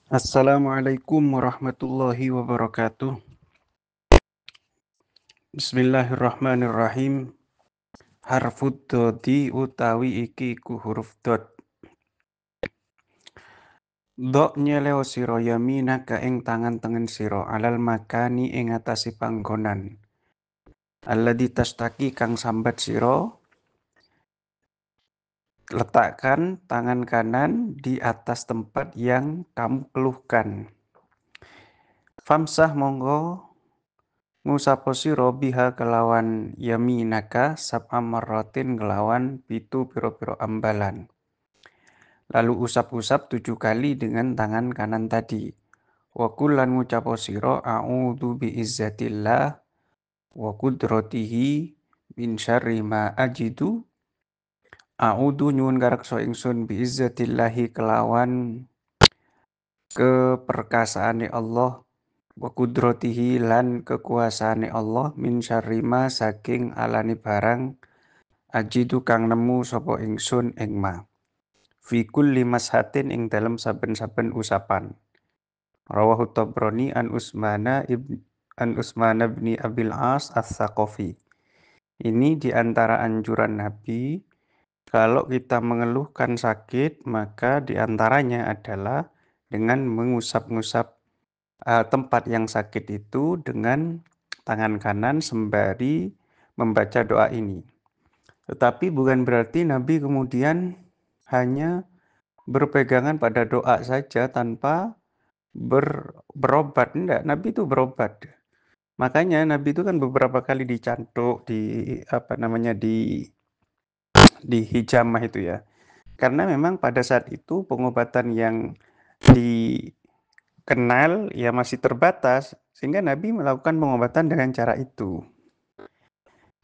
Assalamualaikum warahmatullahi wabarakatuh. Bismillahirrahmanirrahim. Harfud dodi utawi iki iku huruf dot. Dok nyeleo siro yaminaka ing tangan tengen siro alal makani ing atasi panggonan. Alladzi tastaki kang sambat siro, letakkan tangan kanan di atas tempat yang kamu keluhkan. Famsah monggo ngusapo sira biha kelawan yaminaka sab'a marratin kelawan pitu piro-piro ambalan. Lalu usap-usap 7 kali dengan tangan kanan tadi. Wa kullan ngucapo sira a'udzu biizzatillah wa qudratihi min syarri ma ajidu. A'udzu nyuwun gareksa ingsun biizzatillahi kelawan keperkasaane Allah wa qudratihi lan kekuasaane Allah min syarri ma saking alane barang ajidu kang nemu sapa ingsun ing ma fi kulli mashatin ing dalem saben-saben usapan. Rawahu Tabrani an Usmana bin Abil As Ats-Tsaqafi. Ini di antara anjuran Nabi, kalau kita mengeluhkan sakit maka di antaranya adalah dengan mengusap-ngusap tempat yang sakit itu dengan tangan kanan sembari membaca doa ini. Tetapi bukan berarti Nabi kemudian hanya berpegangan pada doa saja tanpa berobat. Enggak, Nabi itu berobat. Makanya Nabi itu kan beberapa kali dicantuk di hijamah itu ya. Karena memang pada saat itu pengobatan yang dikenal ya masih terbatas, sehingga Nabi melakukan pengobatan dengan cara itu.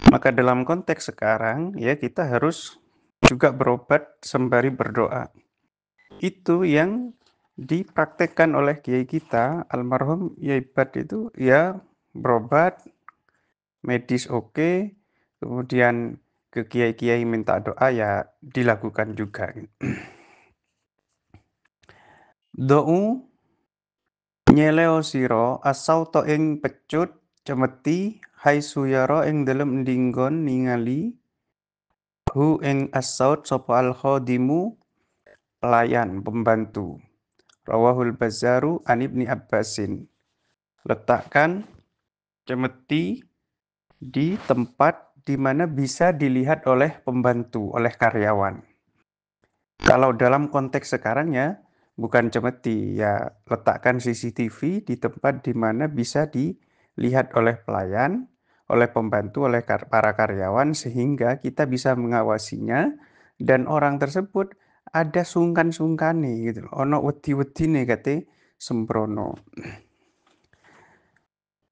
Maka dalam konteks sekarang ya kita harus juga berobat sembari berdoa. Itu yang dipraktekkan oleh kiai kita almarhum Yai Bad itu ya berobat medis oke, kemudian ke kiai-kiai minta doa ya dilakukan juga. Do'u nyeleo siro asauto ing pecut cemeti hai suyara ing dalem ndinggon ningali hu ing asaut sapa al khadimu pelayan pembantu. Rawahul Bazzaru an Ibni Abbasin. Letakkan cemeti di tempat di mana bisa dilihat oleh pembantu, oleh karyawan. Kalau dalam konteks sekarangnya bukan cemeti, ya letakkan CCTV di tempat di mana bisa dilihat oleh pelayan, oleh pembantu, oleh para karyawan sehingga kita bisa mengawasinya dan orang tersebut ada sungkan-sungkane gitu. Ono wedi-wedine kate sembrono.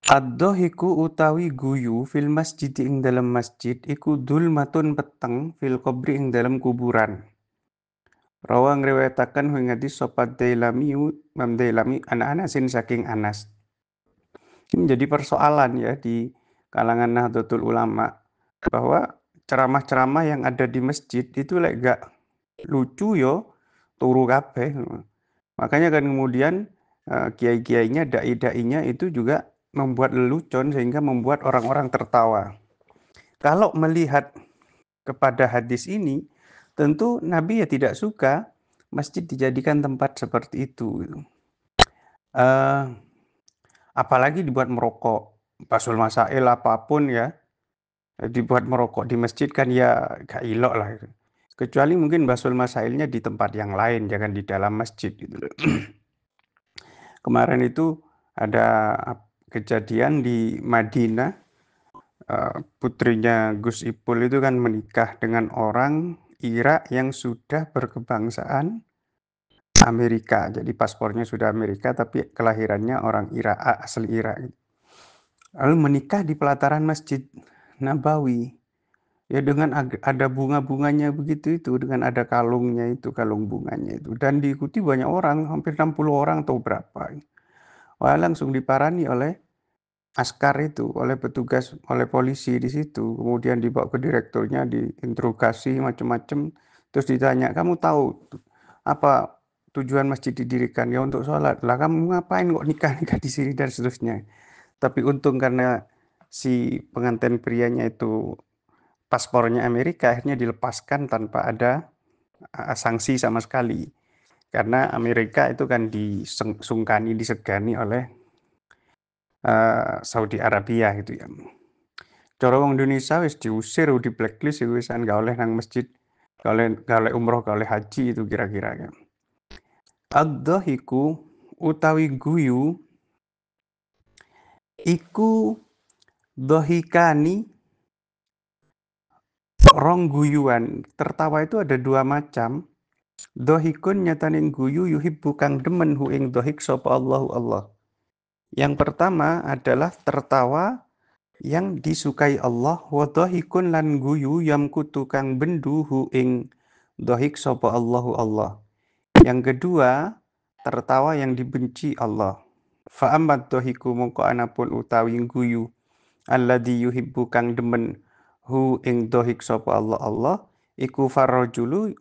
Ad-dhahiku utawi guyu fil masjid ing dalam masjid iku dulmatun peteng fil qabri ing dalam kuburan. Rawa ngriwayataken ing hadis sapa Dailami Imam Dailami Anasin saking Anas. Ini menjadi persoalan ya di kalangan Nahdlatul Ulama bahwa ceramah-ceramah yang ada di masjid itu lek gak lucu yo turu kabeh. Makanya kan kemudian kiai-kiainya, dai-dainya itu juga membuat lelucon sehingga membuat orang-orang tertawa. Kalau melihat kepada hadis ini, tentu Nabi ya tidak suka masjid dijadikan tempat seperti itu. Apalagi dibuat merokok, Basul Masail apapun ya, dibuat merokok di masjid kan ya gak ilok lah. Kecuali mungkin Basul Masailnya di tempat yang lain, jangan di dalam masjid gitu. Kemarin itu ada kejadian di Madinah, putrinya Gus Ipul itu kan menikah dengan orang Irak yang sudah berkebangsaan Amerika. Jadi paspornya sudah Amerika tapi kelahirannya orang Irak, asli Irak. Lalu menikah di pelataran Masjid Nabawi. Ya dengan ada bunga-bunganya begitu itu, dengan ada kalungnya itu, kalung bunganya itu. Dan diikuti banyak orang, hampir 60 orang atau berapa. Wah, langsung diparani oleh askar itu, oleh petugas, oleh polisi di situ. Kemudian dibawa ke direkturnya, diinterogasi macam-macam. Terus ditanya, kamu tahu apa tujuan masjid didirikan? Ya untuk sholat. Lah kamu ngapain kok nikah-nikah di sini dan seterusnya. Tapi untung karena si pengantin prianya itu paspornya Amerika, akhirnya dilepaskan tanpa ada sanksi sama sekali. Karena Amerika itu kan disegani oleh Saudi Arabia gitu ya. Cara wong Indonesia wis diusir, di blacklist wis gak oleh nang masjid, gak oleh umroh, gak oleh haji itu kira-kira ya. Ad-dhahiku utawi guyu iku dhahikani rong guyuan. Tertawa itu ada dua macam. Dhahikun nyataning guyu yuhibbu kang demen hu ing dhahik sapa Allahu Allah. Yang pertama adalah tertawa yang disukai Allah, wa dhahikun lan guyu yamkutu kang bendu hu ing dhahik sapa Allahu Allah. Yang kedua, tertawa yang dibenci Allah. Fa ammat dhahiku mongko anapun utawi guyu alladzi yuhibbu kang demen hu ing dhahik sapa Allah Allah iku farrajulu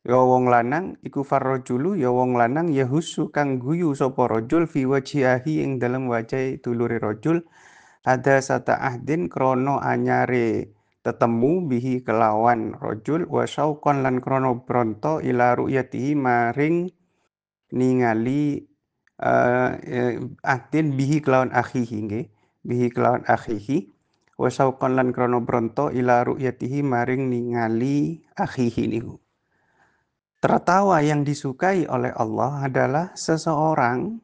ya wong lanang iku farrajulu ya wong lanang yahusu kang guyu sapa rajul fi wajhihi ing dalem wajahe dulure rajul ada sata ahdin krono anyare tetemu bihi kelawan rajul wa syauqan lan krono bronto ila ru'yatihi maring ningali ahdin bihi kelawan akhihi nggih bihi kelawan akhihi wa syauqan lan krono bronto ila ru'yatihi maring ningali akhihi niku. Tertawa yang disukai oleh Allah adalah seseorang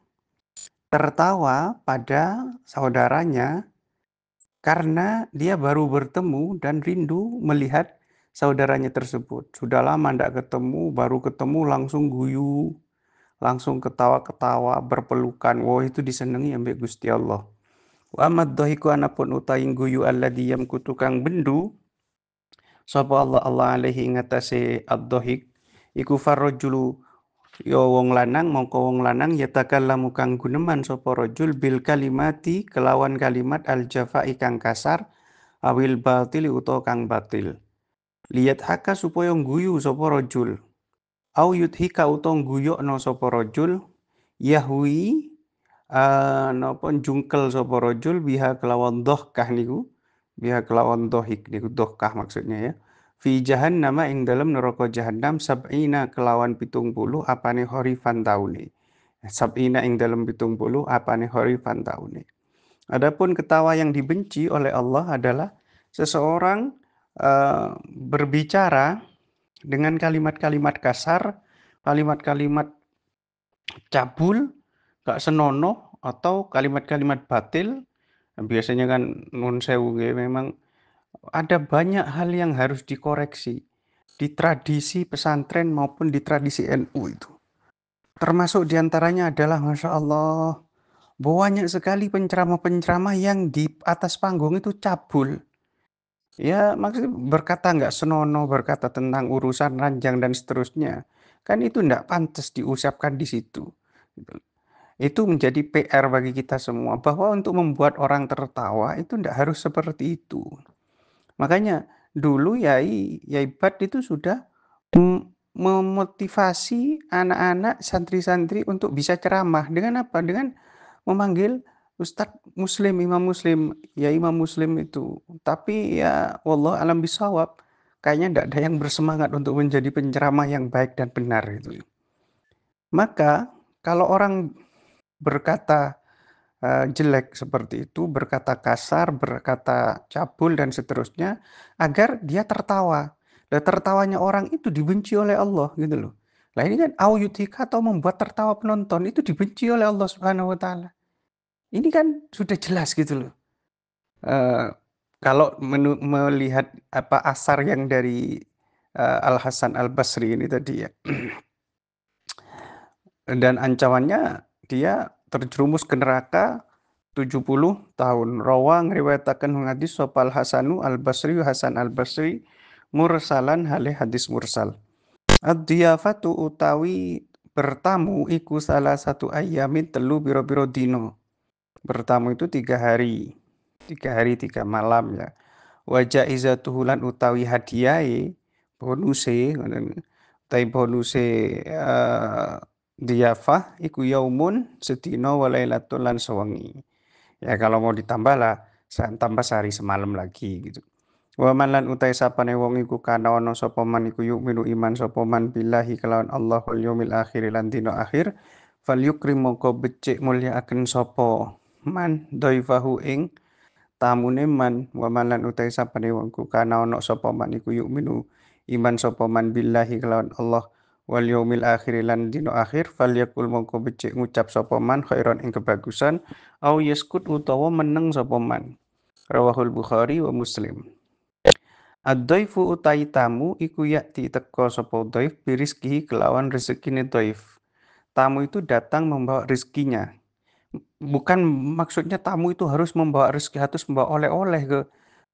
tertawa pada saudaranya karena dia baru bertemu dan rindu melihat saudaranya tersebut. Sudah lama tidak ketemu, baru ketemu langsung guyu, langsung ketawa-ketawa, berpelukan. Wah, itu disenangi ambek Gusti Allah. Wa amad dhahiku anapun utaing guyu alladzi yamkutu kang bendu sapa Allah Allah alaihi ngatasé ad-dhahik iku farrajulu ya wong lanang mongko wong lanang yatakallamu kang guneman sapa rajul bil kalimati kelawan kalimat al jafai kang kasar awil batili utawa kang batil lihat haka supaya guyu sapa rajul au yudhika utawa guyokno sapa rajul yahwi napa jungkel sapa rajul biha kelawan dhahkah niku biha kelawan dhahik niku dhahkah maksudnya ya fi jahannam ing dalem neraka jahannam sab'ina kelawan 70 apane horifan taune sab'ina ing dalem 70 apane horifan taune. Adapun ketawa yang dibenci oleh Allah adalah seseorang berbicara dengan kalimat-kalimat kasar, kalimat-kalimat cabul, gak senonoh atau kalimat-kalimat batil. Biasanya kan nun sewu memang ada banyak hal yang harus dikoreksi di tradisi pesantren maupun di tradisi NU itu. Termasuk diantaranya adalah Masya Allah, banyak sekali penceramah-penceramah yang di atas panggung itu cabul. Ya maksudnya berkata nggak senonoh, berkata tentang urusan ranjang dan seterusnya. Kan itu nggak pantas diucapkan di situ. Itu menjadi PR bagi kita semua bahwa untuk membuat orang tertawa itu nggak harus seperti itu. Makanya dulu Yai Bad itu sudah memotivasi anak-anak santri-santri untuk bisa ceramah dengan apa? Dengan memanggil Ustadz Muslim, Imam Muslim, ya Imam Muslim itu. Tapi ya wallah alam bisawab, kayaknya tidak ada yang bersemangat untuk menjadi penceramah yang baik dan benar itu. Maka kalau orang berkata jelek seperti itu, berkata kasar, berkata cabul dan seterusnya, agar dia tertawa. Dan tertawanya orang itu dibenci oleh Allah gitu loh. Nah ini kan auyutika atau membuat tertawa penonton itu dibenci oleh Allah Subhanahu wa taala. Ini kan sudah jelas gitu loh. Kalau melihat apa asar yang dari Al Hasan Al Basri ini tadi ya. Dan ancamannya dia terjerumus ke neraka 70 tahun. Rawa ngriwayataken hadis sopal Hasanu Al Basri Hasan Al Basri mursalan hale hadis mursal. Ad-diyafatu utawi bertamu iku salah satu ayamin telu biro-biro dino. Bertamu itu 3 hari. 3 hari 3 malam ya. Wa jaizatuhu lan utawi hadiahe bonuse tai bonuse diyafah iku yaumun sedina wa lailatul lan sewengi. Ya kalau mau ditambah lah tambah sehari semalam lagi gitu. Wa man lan utai sapane wong iku kana ana sapa man iku yu'minu iman sapa man billahi kelawan Allah wal yaumil akhir lan dina akhir falyukrim mongko becik mulyakaken sapa man dhaifahu ing tamune man wa man lan utai sapane wong iku kana ana sapa man iku yu'minu iman sapa man billahi kelawan Allah wal yaumil akhir lan dina akhir falyakul mongko becik ngucap sapa man khairan ing kebagusan au yaskut utawa meneng sapa man. Rawahul Bukhari wa Muslim. Ad-dhaifu utai tamu iku yakti teka sapa dhaif birizkihi kelawan rezekine dhaif. Tamu itu datang membawa rezekinya. Bukan maksudnya tamu itu harus membawa rezeki, harus membawa oleh-oleh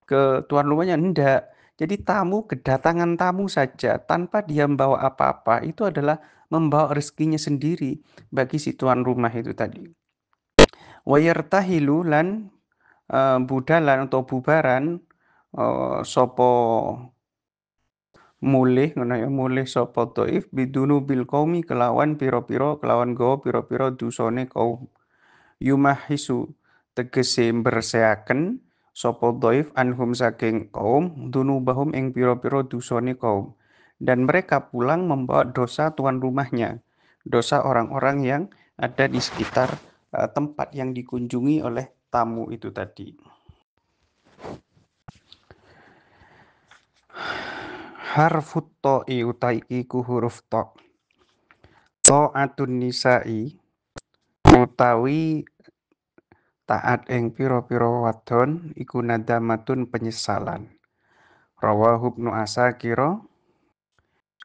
ke tuan rumahnya, enggak. Jadi tamu, kedatangan tamu saja tanpa dia membawa apa-apa itu adalah membawa rezekinya sendiri bagi si tuan rumah itu tadi. Wa yartahilu lan budalan atau bubaran sapa mulih ngono ya mulih sapa dhaif bidunu bil qaumi kelawan pira-pira kelawan gawa pira-pira dosane kaum yumahisu tegese berseaken sapa dhaif anhum saking kaum dunubahum ing pira-pira dosane kaum dan mereka pulang membawa dosa tuan rumahnya, dosa orang-orang yang ada di sekitar tempat yang dikunjungi oleh tamu itu tadi. Harfut ta'i utai iku huruf ta. Ta'atun nisa'i utawi taat ing pira-pira wadon iku nadamatun penyesalan. Rawahu Ibnu Asakira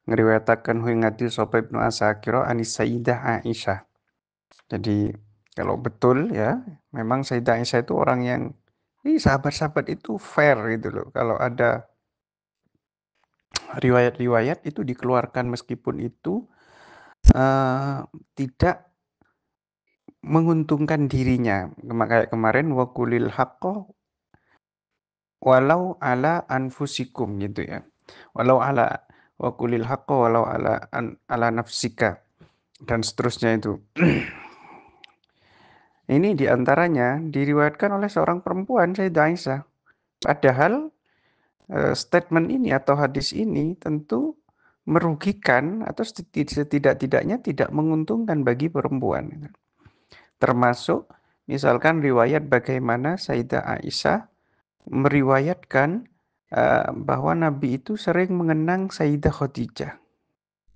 ngriwayataken ing hadis sapa Ibnu Asakira anis Sayyidah Aisyah. Jadi kalau betul ya, memang Sayyidah Aisyah itu orang yang sahabat-sahabat itu fair gitu loh. Kalau ada riwayat-riwayat itu dikeluarkan meskipun itu tidak menguntungkan dirinya. Kayak kemarin wakulil haqqo walau ala anfusikum gitu ya. Walau ala wakulil haqqo walau ala nafsika dan seterusnya itu. Ini diantaranya diriwayatkan oleh seorang perempuan Sayyidah Aisyah. Padahal statement ini atau hadis ini tentu merugikan atau setidak-tidaknya tidak menguntungkan bagi perempuan. Termasuk misalkan riwayat bagaimana Sayyidah Aisyah meriwayatkan bahwa Nabi itu sering mengenang Sayyidah Khadijah.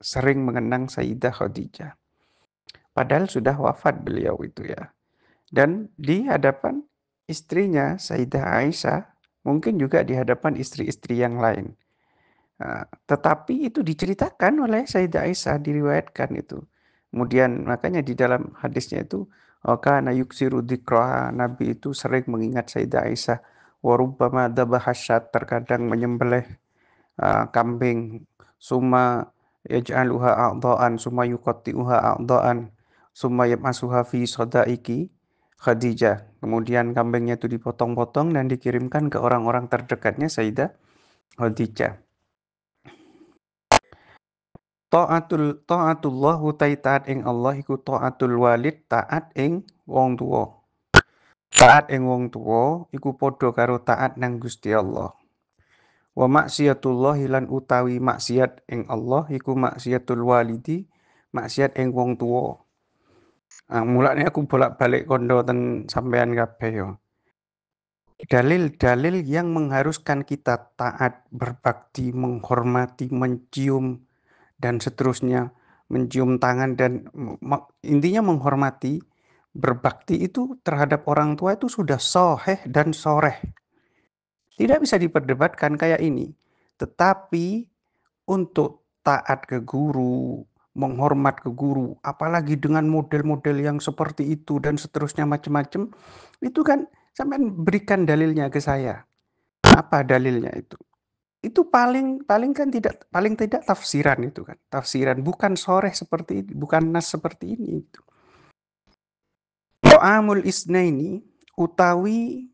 Sering mengenang Sayyidah Khadijah. Padahal sudah wafat beliau itu ya. Dan di hadapan istrinya Sayyidah Aisyah, mungkin juga di hadapan istri-istri yang lain. Tetapi itu diceritakan oleh Sayyidah Aisyah, diriwayatkan itu. Kemudian makanya di dalam hadisnya itu kana yuksiru dzikraha, Nabi itu sering mengingat Sayyidah Aisyah. Wa rubbama dabahasyat, terkadang menyembelih kambing, summa yaj'aluha a'dha'an, summa yuqatti'uha a'dha'an, summa yab'asuha fi sadaiki Khadijah. Kemudian kambingnya itu dipotong-potong dan dikirimkan ke orang-orang terdekatnya Sayyidah Khadijah. Ta'atullah utai taat ing Allah iku ta'atul walid, taat ing wong tuwa. Taat ing wong tuwa iku padha karo taat nang Gusti Allah. Wa maksiatullah lan utawi maksiat ing Allah iku maksiatul walidi, maksiat ing wong tuwa. Mulane aku bolak-balik kondo ten sampean kabeh yo. Dalil-dalil yang mengharuskan kita taat, berbakti, menghormati, mencium dan seterusnya, mencium tangan dan intinya menghormati, berbakti itu terhadap orang tua itu sudah soheh dan soreh. Tidak bisa diperdebatkan kayak ini. Tetapi untuk taat ke guru, menghormat ke guru, apalagi dengan model-model yang seperti itu dan seterusnya macam-macam, itu kan sampean berikan dalilnya ke saya. Apa dalilnya itu? Itu paling kan paling tidak tafsiran itu kan. Tafsiran bukan soreh seperti ini, bukan nas seperti ini itu. Ta'amul isnaini utawi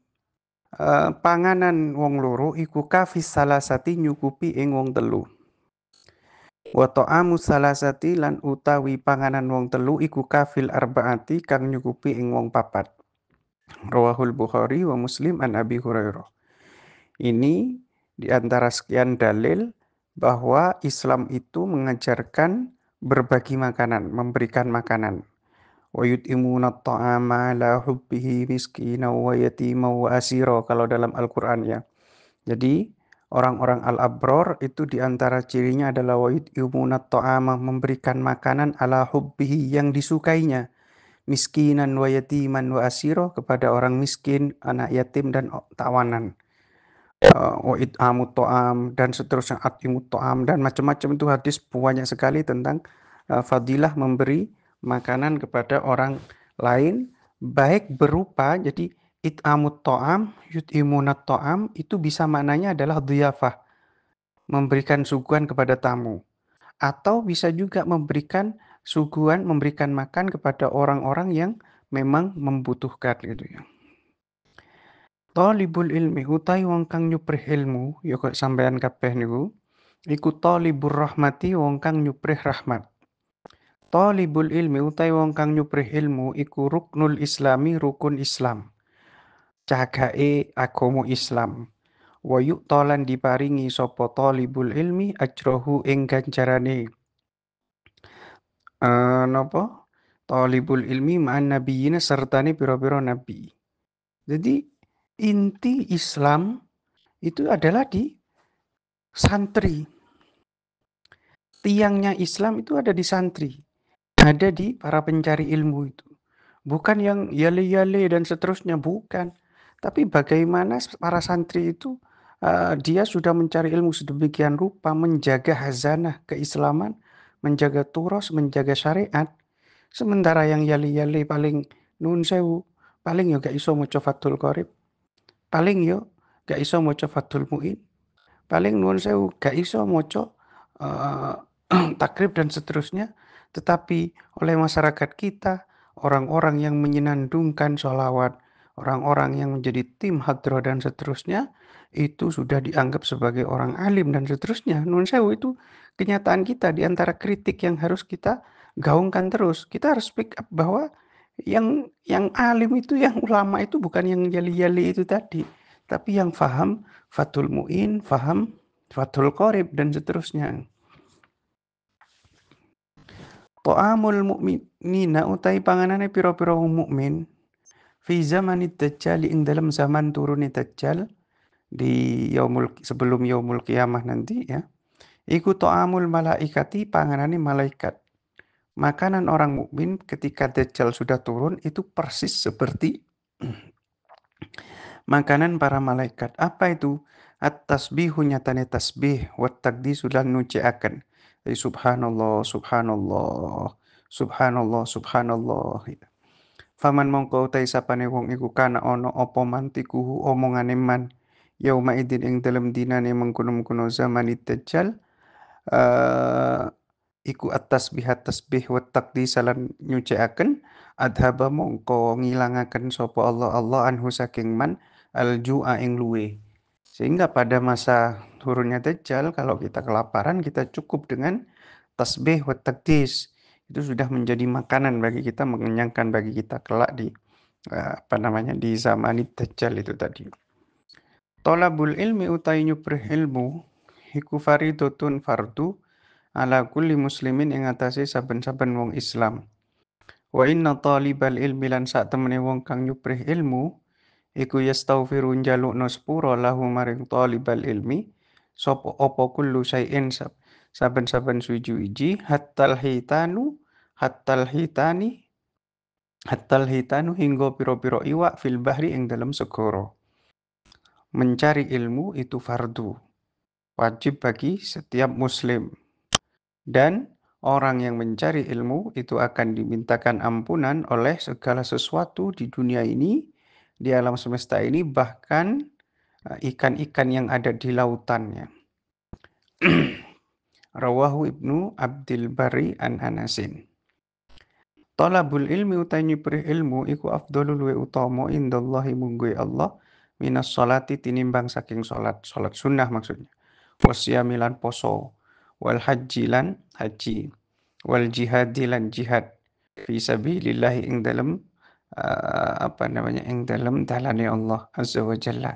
panganan wong loro iku kafis salasati nyukupi ing wong telu. Wa ta'amu salasati lan utawi panganan wong telu iku kafil arbaati kang nyukupi ing wong papat. Rawahul Bukhari wa Muslim an Abi Hurairah. Ini di antara sekian dalil bahwa Islam itu mengajarkan berbagi makanan, memberikan makanan. Wa yut'imuna ta'ama ala hubbihi miskina wa yatima wa asira kalau dalam Al-Qur'an ya. Jadi orang-orang al-abror itu di antara cirinya adalah wa yut'imuna ta'ama memberikan makanan ala hubbihi yang disukainya. Miskinan wa yatiman wa asira kepada orang miskin, anak yatim dan tawanan. Wa it'amut ta'am dan seterusnya atimut ta'am dan macam-macam itu hadis banyak sekali tentang fadilah memberi makanan kepada orang lain baik berupa jadi it'amut ta'am, yut'imunat ta'am itu bisa maknanya adalah dhiyafah, memberikan suguhan kepada tamu atau bisa juga memberikan suguhan, memberikan makan kepada orang-orang yang memang membutuhkan gitu ya. Thalibul ilmi utawi wong kang nyuprih ilmu ya kok sampean kabeh niku iku thalibur rahmati wong kang nyuprih rahmat. Thalibul ilmi utawi wong kang nyuprih ilmu iku ruknul islami rukun Islam. Cagake agama Islam. Wa yu'talan diparingi sapa thalibul ilmi ajrohu ing ganjarane. Napa? Thalibul ilmi ma'an nabiyina sertane pira-pira nabi. Jadi inti Islam itu adalah di santri. Tiangnya Islam itu ada di santri, ada di para pencari ilmu itu. Bukan yang yale-yale dan seterusnya, bukan. Tapi bagaimana para santri itu dia sudah mencari ilmu sedemikian rupa, menjaga hazanah keislaman, menjaga turos, menjaga syariat. Sementara yang yale-yale paling nun sewu, paling yo gak iso maca Fathul Qorib, paling yo gak iso maca Fathul Muin, paling nuwun sewu gak iso maca takrib dan seterusnya, tetapi oleh masyarakat kita, orang-orang yang menyenandungkan sholawat, orang-orang yang menjadi tim hadroh dan seterusnya, itu sudah dianggap sebagai orang alim dan seterusnya. Nun sewu itu kenyataan kita di antara kritik yang harus kita gaungkan terus. Kita harus speak up bahwa yang alim itu, yang ulama itu bukan yang jali-jali itu tadi, tapi yang faham Fathul Muin, faham Fathul Qorib dan seterusnya. Ta'amul mu'minina utai panganane pira-pira wong mukmin fi zamanid dajjal ing dalam zaman turune dajjal di sebelum yaumul kiamah nanti ya. Iku ta'amul malaikati panganane malaikat. Makanan orang mukmin ketika dajjal sudah turun itu persis seperti makanan para malaikat. Apa itu? At-tasbihu nyatane tasbih wa taqdisu lan nuciaken. Subhanallah, subhanallah, subhanallah, subhanallah. Faman mongko utai sapane wong iku kana ono apa mantikuhu omongane man yauma idin ing dalem dinane mengkono-mengkono zaman dajjal iku at-tasbih wa taqdis lan nyuciaken adhaba mongko ngilangaken sapa Allah anhu saking man al-ju'a ing luwe. Sehingga pada masa turunnya Dajjal, kalau kita kelaparan, kita cukup dengan tasbih wa taqdis. Itu sudah menjadi makanan bagi kita, mengenyangkan bagi kita kelak di di zaman Dajjal itu tadi. Tolabul ilmi utai nyuprih ilmu iku faridotun fardu ala kulli muslimin ing atase saben-saben wong Islam. Wa inna talibal ilmi lan sak temene wong kang nyuprih ilmu iku yastaghfiru njalukna sepura lahu maring talibal ilmi sapa apa kullu syai'in saben-saben suci-uji hattal hitanu hingga pira-pira iwak fil bahri ing dalam segara. Mencari ilmu itu fardu, wajib bagi setiap muslim. Dan orang yang mencari ilmu itu akan dimintakan ampunan oleh segala sesuatu di dunia ini, di alam semesta ini, bahkan ikan-ikan yang ada di lautannya. Rawahu Ibnu Abdil Bari an Anasin. Talabul ilmi utai nyuprih ilmu iku afdhalul wa utama indallahi mungguhe Allah minas sholati tinimbang saking salat sunnah maksudnya. Wasyamilan poso wal haji lan haji, wal jihadi lan jihad fi sabilillah ing dalem ing dalem dalane Allah azza wa jalla.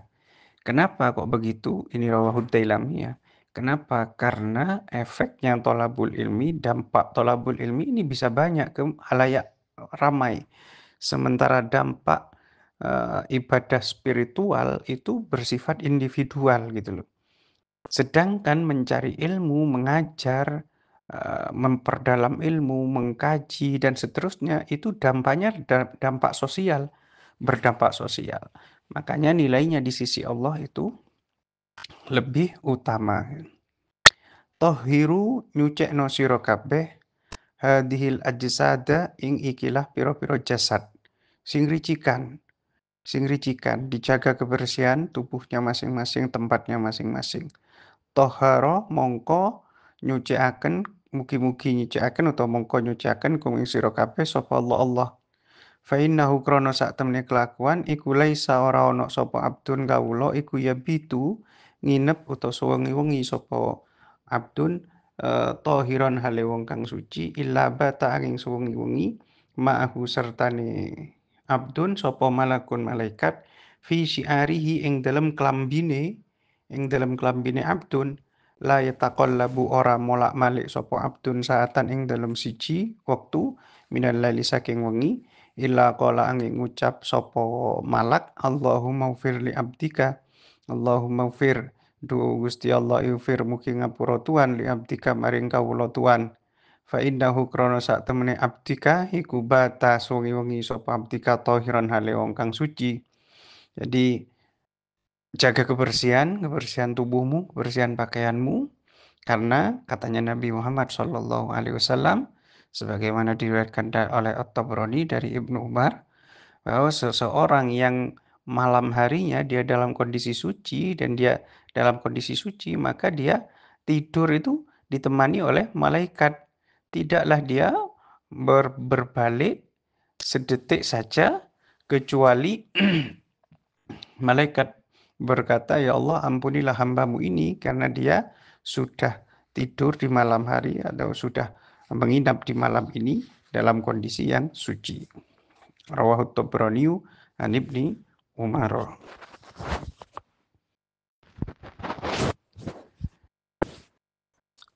Kenapa kok begitu? Ini rawahud Dailami ya. Kenapa? Karena efeknya tolabul ilmi, dampak tolabul ilmi ini bisa banyak ke halayak ramai. Sementara dampak ibadah spiritual itu bersifat individual gitu loh. Sedangkan mencari ilmu, mengajar, memperdalam ilmu, mengkaji dan seterusnya itu dampaknya dampak sosial, berdampak sosial. Makanya nilainya di sisi Allah itu lebih utama. Tohiru nyucekno sira kabeh hadhil ajsada ing ikilah piro-piro jasad. Sing ricikan, dijaga kebersihan tubuhnya masing-masing, tempatnya masing-masing. Toharo mongko nyucikaken, mugi-mugi nyucikaken utawa mongko nyucikaken kum ing sira kabeh sapa Allah Allah. Fa innahu krana sak temene kelakuan iku laisa ora ana sapa abdun kawula iku ya bitu nginep utawa sewengi-wengi sapa abdun tahiran hale wong kang suci illa bata ing sewengi-wengi ma'ahu sertane abdun sapa malakun malaikat fi syiarihi ing dalem klambine abdun la yataqallabu ora molak-malik sapa abdun saatan ing dalem siji wektu minal laili saking wengi illa qala angin ngucap sapa malak Allahumma ufir li abdika Allahumma ufir Gusti Allah ighfir mugi ngapura Tuhan li abdika maring kawula Tuhan fa innahu krana sak temene abdika iku bata wengi-wengi sapa abdika tahiran hale wong kang suci. Jadi jaga kebersihan tubuhmu, kebersihan pakaianmu karena katanya Nabi Muhammad Shallallahu alaihi wasallam sebagaimana diriwayatkan oleh At-Tabrani dari Ibnu Umar bahwa seseorang yang malam harinya dia dalam kondisi suci dan dia dalam kondisi suci maka dia tidur itu ditemani oleh malaikat. Tidaklah dia berbalik sedetik saja kecuali malaikat berkata, "Ya Allah, ampunilah hambamu ini karena dia sudah tidur di malam hari atau sudah menginap di malam ini dalam kondisi yang suci." Rawahu Tabrani an Ibni Umar.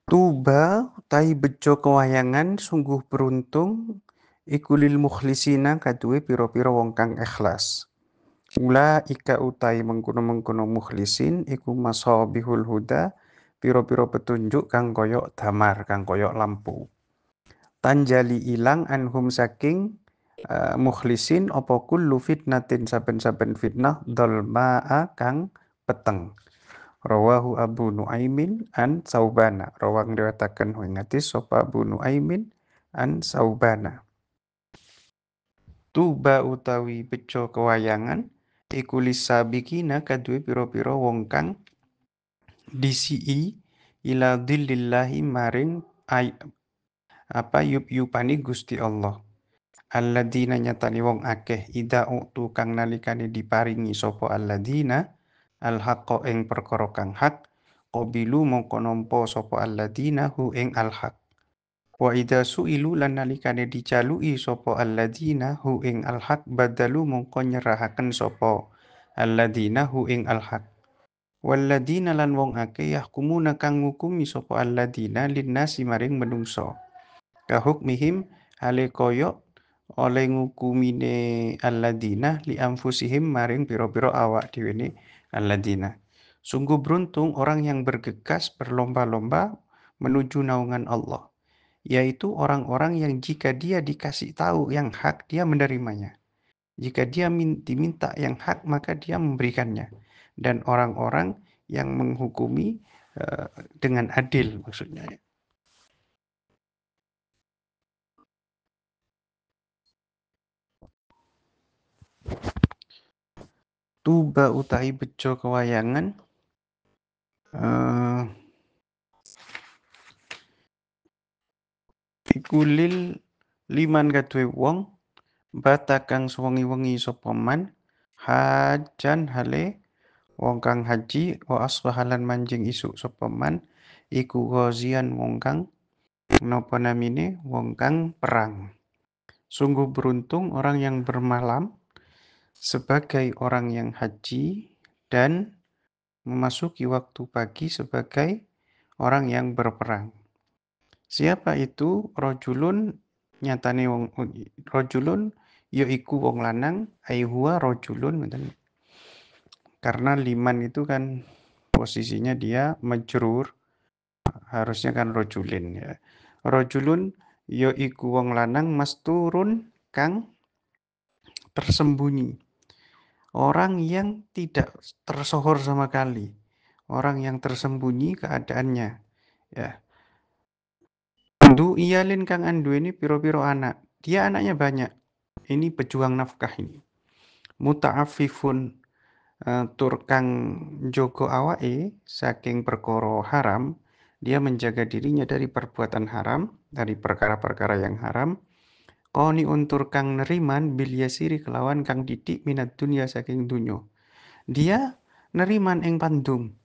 Tuba tai bejo kewayangan sungguh beruntung iku lil mukhlisina kaduwe pira-pira wong kang ikhlas. Ula ika utai mengkono-mengkono mukhlisin iku mashabihul huda pira-pira petunjuk kang koyok damar kang koyok lampu. Tanjali ilang anhum saking mukhlisin apa kullu fitnatin saben-saben fitnah dolma'a kang peteng. Rawahu Abu Nuaimin an Saubana. Rawang riwayataken ing hadis sapa Abu Nuaimin an Saubana. Tuba utawi bejo kewayangan iku lisabikina kaduwe pira-pira wong kang disii ila dhillillahi maring yup-yupani Gusti Allah. Alladzina nyatani wong akeh ida utu kang nalikane diparingi sapa alladzina al-haqqa ing perkara kang hak qabilu mongko nampa sapa alladzina hu ing al-haq. Wa idza su'ilu lan nalikane dicaluki sapa alladzina hu ing al-haq badalu mongko nyerahaken sapa alladzina hu ing al-haq. Walladzina lan wong akeh yahkumuna kang ngukumi sapa alladzina linnasi maring menungso. Kahukmihim hale koyok oleh ngukumine alladzina li anfusihim maring pira-pira awak dhewe ne alladzina. Sungguh beruntung orang yang bergegas berlomba-lomba menuju naungan Allah, yaitu orang-orang yang jika dia dikasih tahu yang hak dia menerimanya. Jika dia diminta yang hak maka dia memberikannya. Dan orang-orang yang menghukumi dengan adil maksudnya. Tuba utahi bejo kewayangan iku liman kaduwe wong bata kang sewengi-wengi sapa man hajan hale wong kang haji wa asbahalan manjing isuk sapa man iku ghazian wong kang napa namine wong kang perang. Sungguh beruntung orang yang bermalam sebagai orang yang haji dan memasuki waktu pagi sebagai orang yang berperang. Siapa itu? Rajulun nyatane wong rajulun yaiku wong lanang ai huwa rajulun ngoten. Karena liman itu kan posisinya dia majrur, harusnya kan rajulin ya. Rajulun yaiku wong lanang masturun kang tersembunyi. Orang yang tidak tersohor sama kali. Orang yang tersembunyi keadaannya. Ya. Du iyalin kang anduweni piro-piro anak. Dia anaknya banyak. Ini pejuang nafkah ini. Muta'affifun tur kang njogo awake saking perkara haram, dia menjaga dirinya dari perbuatan haram, dari perkara-perkara yang haram. Qoni untur kang neriman bil yasiri kelawan kang didik minat dunia saking dunyo. Dia neriman ing pandung.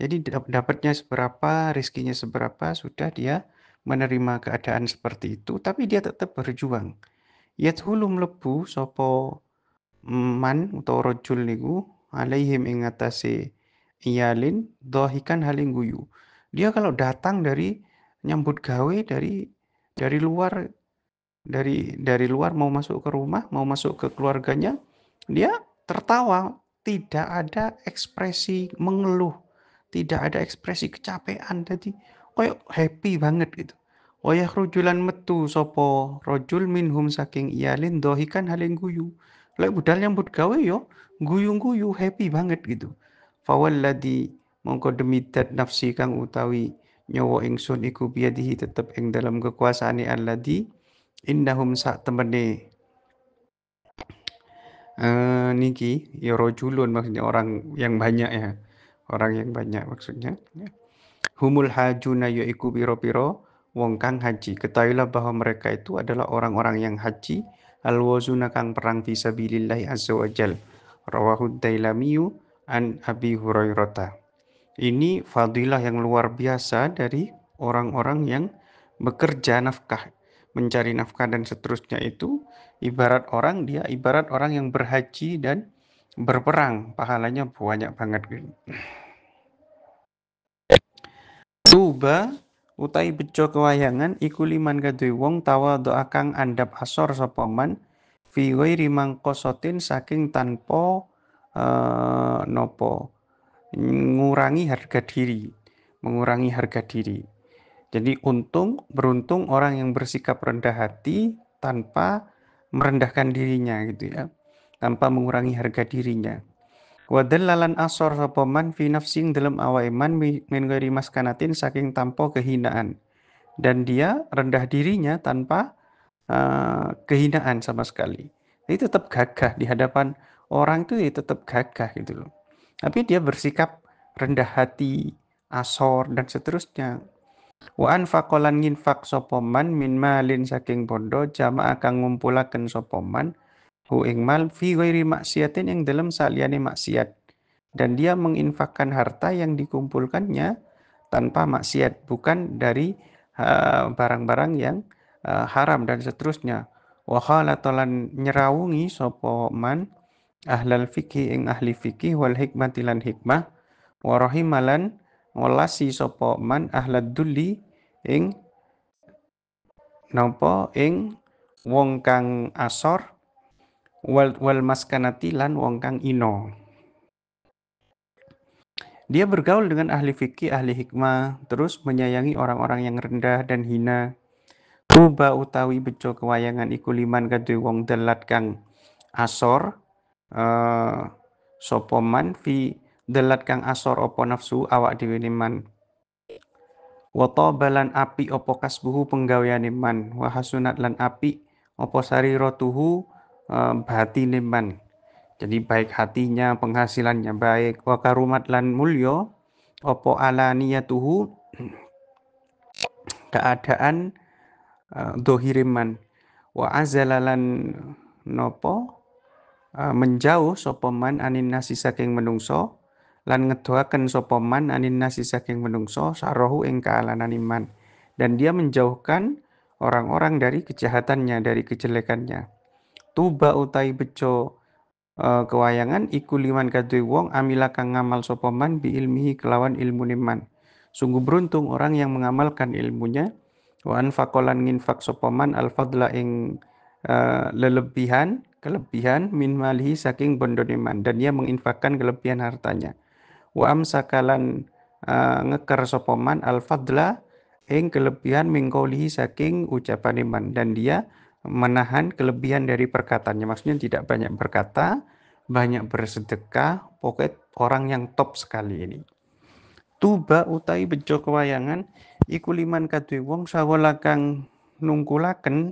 Jadi dapatnya seberapa, rizkinya seberapa, sudah dia menerima keadaan seperti itu, tapi dia tetap berjuang. Yadhulu mlebu sapa man utawa rajul niku alaihim ing atase iyalin dhahikan haling guyu. Dia kalau datang dari nyambut gawe dari luar dari luar mau masuk ke rumah, mau masuk ke keluarganya, dia tertawa, tidak ada ekspresi mengeluh, tidak ada ekspresi kecapean, jadi koyo happy banget gitu. Wayah rujulan metu sopo rojul minhum saking iyalin dohikan haling guyu. Lek budal nyambut gawe yo guyu-guyu happy banget gitu. Fawalladhi mongko demi dat nafsi kang utawi nyawa ingsun iku biadihi tetep ing dalam kekuasaane alladhi innahum sak temene niki ya rojulun maksudnya orang yang banyak ya. Orang yang banyak maksudnya. Humul hajuna yaiku piro-piro wong kang haji. Ketahuilah bahwa mereka itu adalah orang-orang yang haji. Al-wazuna kang perang fisabilillahi azza wa jal. Rawahu Dailamiyu an Abi Hurairah. Ini fadilah yang luar biasa dari orang-orang yang bekerja nafkah, mencari nafkah dan seterusnya itu dia ibarat orang yang berhaji dan berperang, pahalanya banyak banget. Tuba utai bejo kewayangan iku liman kadue wong tawadhu kang andhap asor sapa man fi ghairi mangqasatin saking tanpa nopo mengurangi harga diri, mengurangi harga diri. Jadi beruntung orang yang bersikap rendah hati tanpa merendahkan dirinya gitu ya, tanpa mengurangi harga dirinya. Wa dallalan asor sapa man fi nafsing dalam awake man min ghairi maskanatin saking tanpa kehinaan. Dan dia rendah dirinya tanpa kehinaan sama sekali. Jadi tetap gagah di hadapan orang itu ya tetap gagah gitu loh. Tapi dia bersikap rendah hati, asor dan seterusnya. Wa anfaqalan nginfaq sapa man min malin saking bondo jamaah kang ngumpulaken sapa man hu ing mal fi ghairi maksiatin ing dalam saliyane maksiat. Dan dia menginfakkan harta yang dikumpulkannya tanpa maksiat, bukan dari barang-barang yang haram dan seterusnya. Wa khalatalan nyerawungi sapa man ahlal fikih ing ahli fikih wal hikmati lan hikmah wa rahimalan ngolasi sapa man ahlad dulli ing napa ing wong kang asor wal maskanati lan wong kang ino. Dia bergaul dengan ahli fikih, ahli hikmah, terus menyayangi orang-orang yang rendah dan hina. Tuba utawi bejo kewayangan iku liman kadue wong dalat kang asor eh sapa man fi dalat kang asor apa nafsu awak dhewe man. Wa balan api opo kasbuhu penggaweane man, wa hasunat lan api opo sariratuhu batine man. Jadi baik hatinya, penghasilannya baik, wa karumat lan mulyo opo alaniyatuhu keadaan dohiriman, wa azalalan nopo menjauh sapa man anin nasi saking menungso lan ngedoaken sapa man anin nasi saking menungso sarohu ing kaalanan iman, dan dia menjauhkan orang-orang dari kejahatannya, dari kejelekannya. Tuba utai bejo kewayangan iku liman kaduwe wong amila kang ngamal sapa man bi ilmihi kelawan ilmu man. Sungguh beruntung orang yang mengamalkan ilmunya. Wa anfaqolan nginfak sapa man al fadla ing kelebihan min malihi saking bondone man, dan dia menginfakkan kelebihan hartanya. Wa amsakalan ngeker sapa man al fadla ing kelebihan mingkaulihi saking ucapan man, dan dia menahan kelebihan dari perkataannya. Maksudnya tidak banyak berkata, banyak bersedekah, pokoknya orang yang top sekali ini. Tuba utai bejo kewayangan iku liman kaduwe wong sawala kang nungkulaken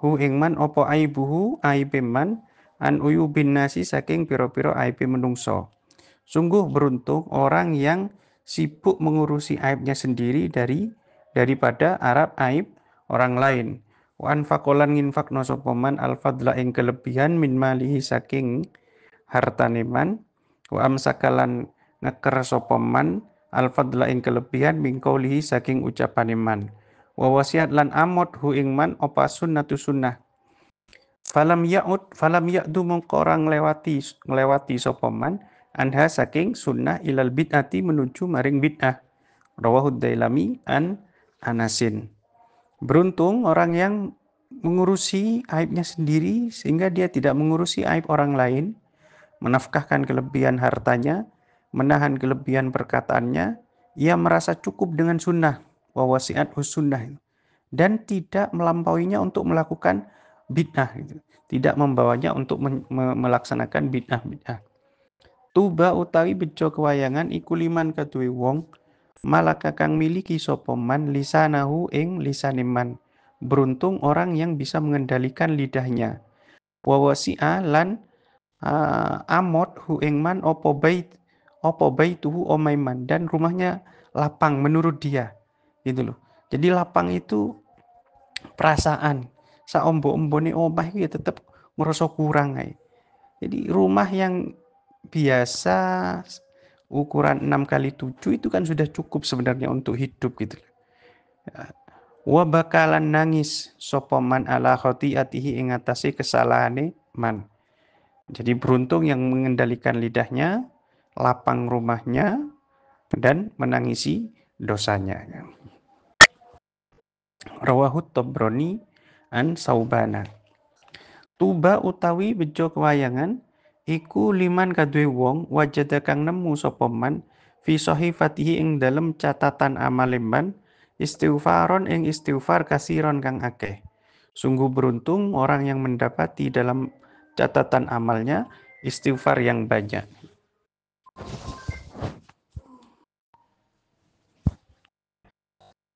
hu ing man apa aibuhu aibe man an uyubin nasi saking pira-pira aibe menungso. Sungguh beruntung orang yang sibuk mengurusi aibnya sendiri daripada aib orang lain. Wa anfaqolan nginfakno sapa man al fadla ing kelebihan min malihi saking hartane man, wa amsakalan ngeker sapa man al fadla ing kelebihan min qaulihi saking ucapane man. Wa wasiat lan amot hu ing man apa sunnatu sunnah. Falam ya'du mongko orang nglewati sapa man anha saking sunnah ilal bid'ati menuju maring bid'ah. Rawahu Dailami an Anasin. Beruntung orang yang mengurusi aibnya sendiri sehingga dia tidak mengurusi aib orang lain, menafkahkan kelebihan hartanya, menahan kelebihan perkataannya, ia merasa cukup dengan sunnah, wa wasi'at sunnah, dan tidak melampauinya untuk melakukan bid'ah, tidak membawanya untuk melaksanakan bid'ah. Tuba utawi bejo kewayangan iku liman kaduwe wong malaka kang miliki sapa man lisanahu ing lisane man. Beruntung orang yang bisa mengendalikan lidahnya. Wa wasi'a lan amot hu ing man opo baituhu omaiman, dan rumahnya lapang menurut dia. Gitu loh. Jadi lapang itu perasaan. Saombo-ombone omah itu ya tetap ngerasa kurang ae. Jadi rumah yang biasa ukuran 6 kali 7 itu kan sudah cukup sebenarnya untuk hidup gitu. Wa bakalan nangis sapa man ala khati'atihi ing atase kesalahane man. Jadi beruntung yang mengendalikan lidahnya, lapang rumahnya, dan menangisi dosanya. Rawahu Tabrani an Saubana. Tuba utawi bejo kewayangan iku liman kaduwe wong wajada kang nemu sapa man fi sahifatihi ing dalem catatan amaleman istighfaron ing istighfar kasiron kang akeh. Sungguh beruntung orang yang mendapati dalam catatan amalnya istighfar yang banyak.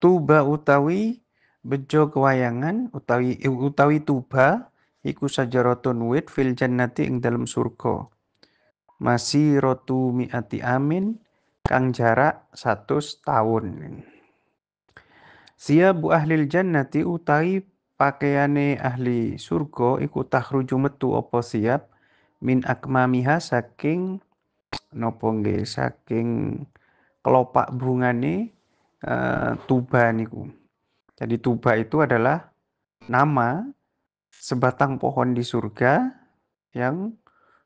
Tuba utawi bejo kewayangan utawi tuba iku sajaratun wit fil jannati ing dalam surga. Masiratu mi'ati amin kang jarak 100 tahun. Siyabu ahlil jannati utawi pakaiane ahli surga iku takhruju metu apa siap min akmamiha saking napa nggih saking kelopak bungane tuba niku. Jadi tuba itu adalah nama sebatang pohon di surga yang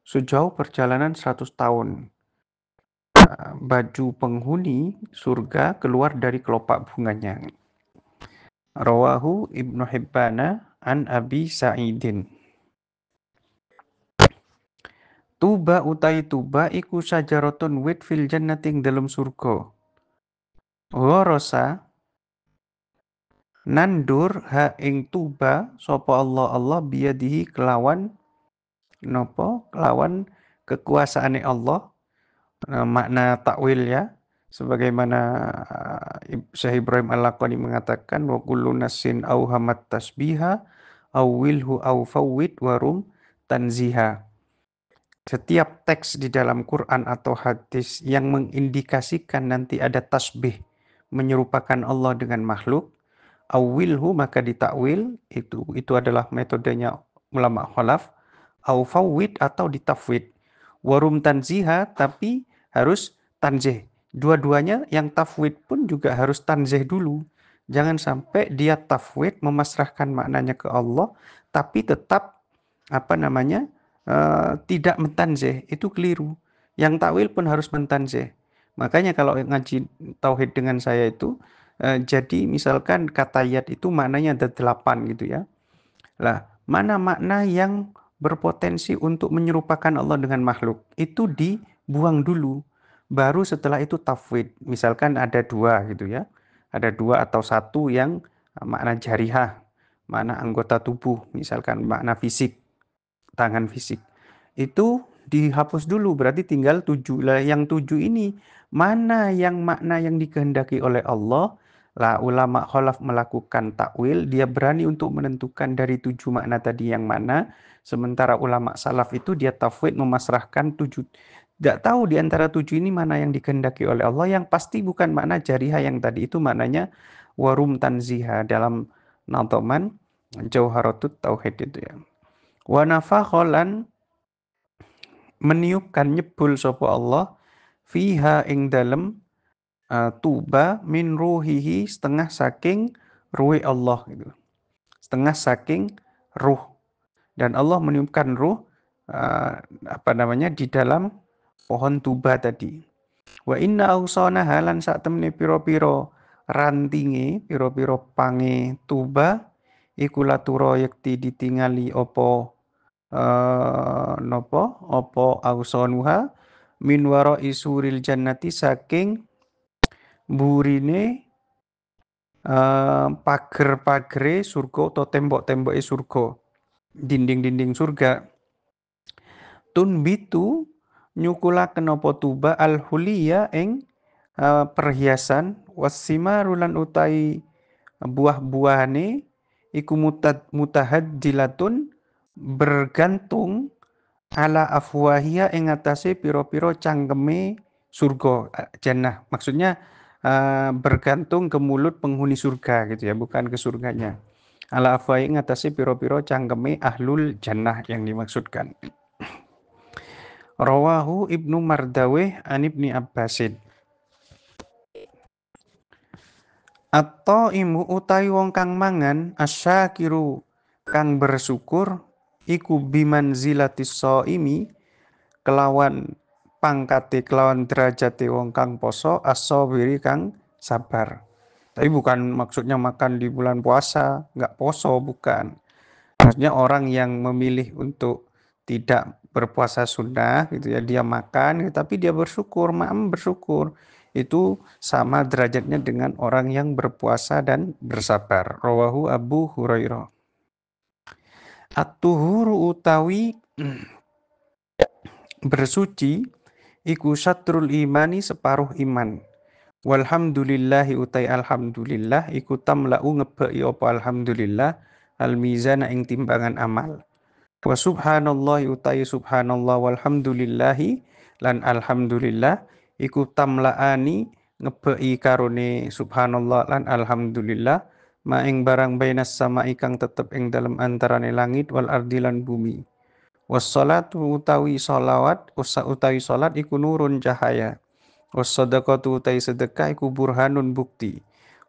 sejauh perjalanan 100 tahun. Baju penghuni surga keluar dari kelopak bunganya. Rawahu Ibnu Hibbana an Abi Sa'idin. Tuba utai tuba iku sajaratun wit fil jannati ing dalam surga. Ghorosa nandur ha ing tuba sapa Allah biyadihi kelawan napa kelawan kekuasaane Allah. Makna takwil ya, sebagaimana Syekh Ibrahim Al-Laqani mengatakan wa kullu nasin auhamat tasbiha awilhu au fawwid warum tanziha. Setiap teks di dalam Quran atau hadis yang mengindikasikan nanti ada tasbih menyerupakan Allah dengan makhluk, awilhu maka ditakwil, itu adalah metodenya ulama khalaf, au fawwid atau ditafwid. Warum tanziha, tapi harus tanzih. Dua-duanya yang tafwid pun juga harus tanzih dulu. Jangan sampai dia tafwid memasrahkan maknanya ke Allah tapi tetap tidak mentanzih, itu keliru. Yang takwil pun harus mentanzih. Makanya kalau ngaji tauhid dengan saya itu jadi misalkan kata yad itu maknanya ada 8 gitu ya. Lah, mana makna yang berpotensi untuk menyerupakan Allah dengan makhluk? Itu dibuang dulu. Baru setelah itu tafwid. Misalkan ada 2 gitu ya. Ada 2 atau 1 yang makna jarihah, makna anggota tubuh, misalkan makna fisik, tangan fisik. Itu dihapus dulu, berarti tinggal 7. Lah yang 7 ini mana yang makna yang dikehendaki oleh Allah? Lah ulama khalaf melakukan takwil, dia berani untuk menentukan dari 7 makna tadi yang mana. Sementara ulama salaf itu dia tafwid memasrahkan 7. Tidak tahu di antara 7 ini mana yang dikehendaki oleh Allah. Yang pasti bukan makna jariha yang tadi, itu maknanya warum tanziha dalam Nadhaman Jauharatut Tauhid itu ya. Wa nafakholan meniupkan nyebul sapa Allah fiha ing dalem tuba min ruhihi setengah saking ruhi Allah gitu. Setengah saking ruh, dan Allah meniupkan ruh di dalam pohon tuba tadi. Wa inna ausana halan sak temne piro-piro rantinge, piro-piro pange tuba iku laturo yekti ditingali opo opo ausonuha min waro isuril jannati saking burine pager-pagere surga atau tembok-temboke surga, dinding-dinding surga. Tunbitu nyukulaken apa tuba al-huliya ing perhiasan wasimarulan utai buah-buahane iku mutahaddilatun bergantung ala afwahia ing atase piro-piro cangkeme surga jannah. Maksudnya bergantung ke mulut penghuni surga gitu ya, bukan ke surganya. Ala afwahi ing atase piro-piro cangkeme ahlul jannah yang dimaksudkan. Rawahu Ibnu Mardaweh an Ibni Abbasin. Atau imu utai wong kang mangan asyakiru kang bersyukur iku bimanzilatis shaimi kelawan pangkate kelawan derajate wong kang poso as-sabiri kang sabar. Tapi bukan maksudnya makan di bulan puasa nggak poso, bukan. Maksudnya orang yang memilih untuk tidak berpuasa sunnah gitu ya, dia makan tapi dia bersyukur, bersyukur, itu sama derajatnya dengan orang yang berpuasa dan bersabar. Rawahu Abu Hurairah. At-tuhuru utawi bersuci iku satrul imani separuh iman. Walhamdulillahi utai alhamdulillah iku tamla'u ngebeki apa alhamdulillah al mizana ing timbangan amal. Wa subhanallah utai subhanallah walhamdulillahi lan alhamdulillah iku tamla'ani ngebeki karone subhanallah lan alhamdulillah ma ing barang bainas sama ikang tetep ing dalam antarane langit wal ardi lan bumi. Wassalatu utawi sholawat utawi salat iku nurun cahaya. Wassadaqatu utai sedekah iku burhanun bukti.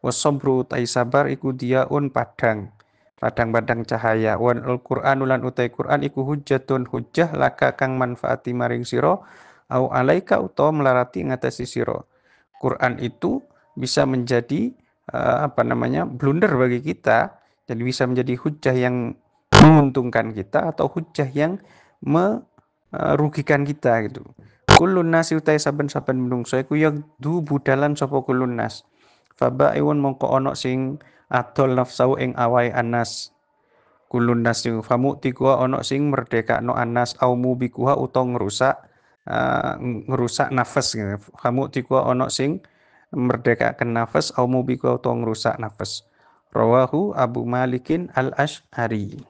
Wassabru utai sabar iku diaun padang cahaya. Wan al-Qur'an ulan utai Qur'an iku hujjatun hujjah laka kang manfaati maring siro au alaika utawa melarati ngatasi siro. Quran itu bisa menjadi blunder bagi kita, jadi bisa menjadi hujjah yang menguntungkan kita atau hujjah yang merugikan kita gitu. Kulun nas utai saben-saben menungso iku yagdu budalan sapa kulun nas. Fabaiun mongko ono sing adol nafsau ing awai anas. Kulun nas famu tikua ono sing merdekakno anas au mubikuha utawa ngerusak nafas gitu. Famu tikua ono sing merdekakan nafas au mubikuha utawa ngerusak nafas. Rawahu Abu Malikin Al-Asy'ari.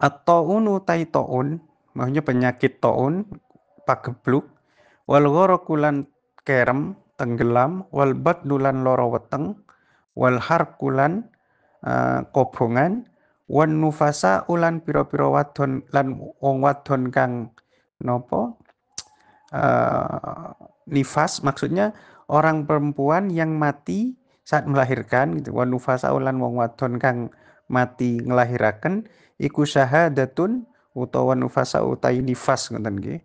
At-taun utai taun, maksudnya penyakit taun, pagebluk, wal gharakulan kerem, tenggelam, wal badnulan loro weteng, wal harkulan kobongan, wan nufasa ulan pira-pira wadon lan wong wadon kang nopo nifas, maksudnya orang perempuan yang mati saat melahirkan gitu. Wa nufasa ulan wong wadon kang mati ngelahiraken iku syahadatun utawa nufasa utai nifas ngoten nggih.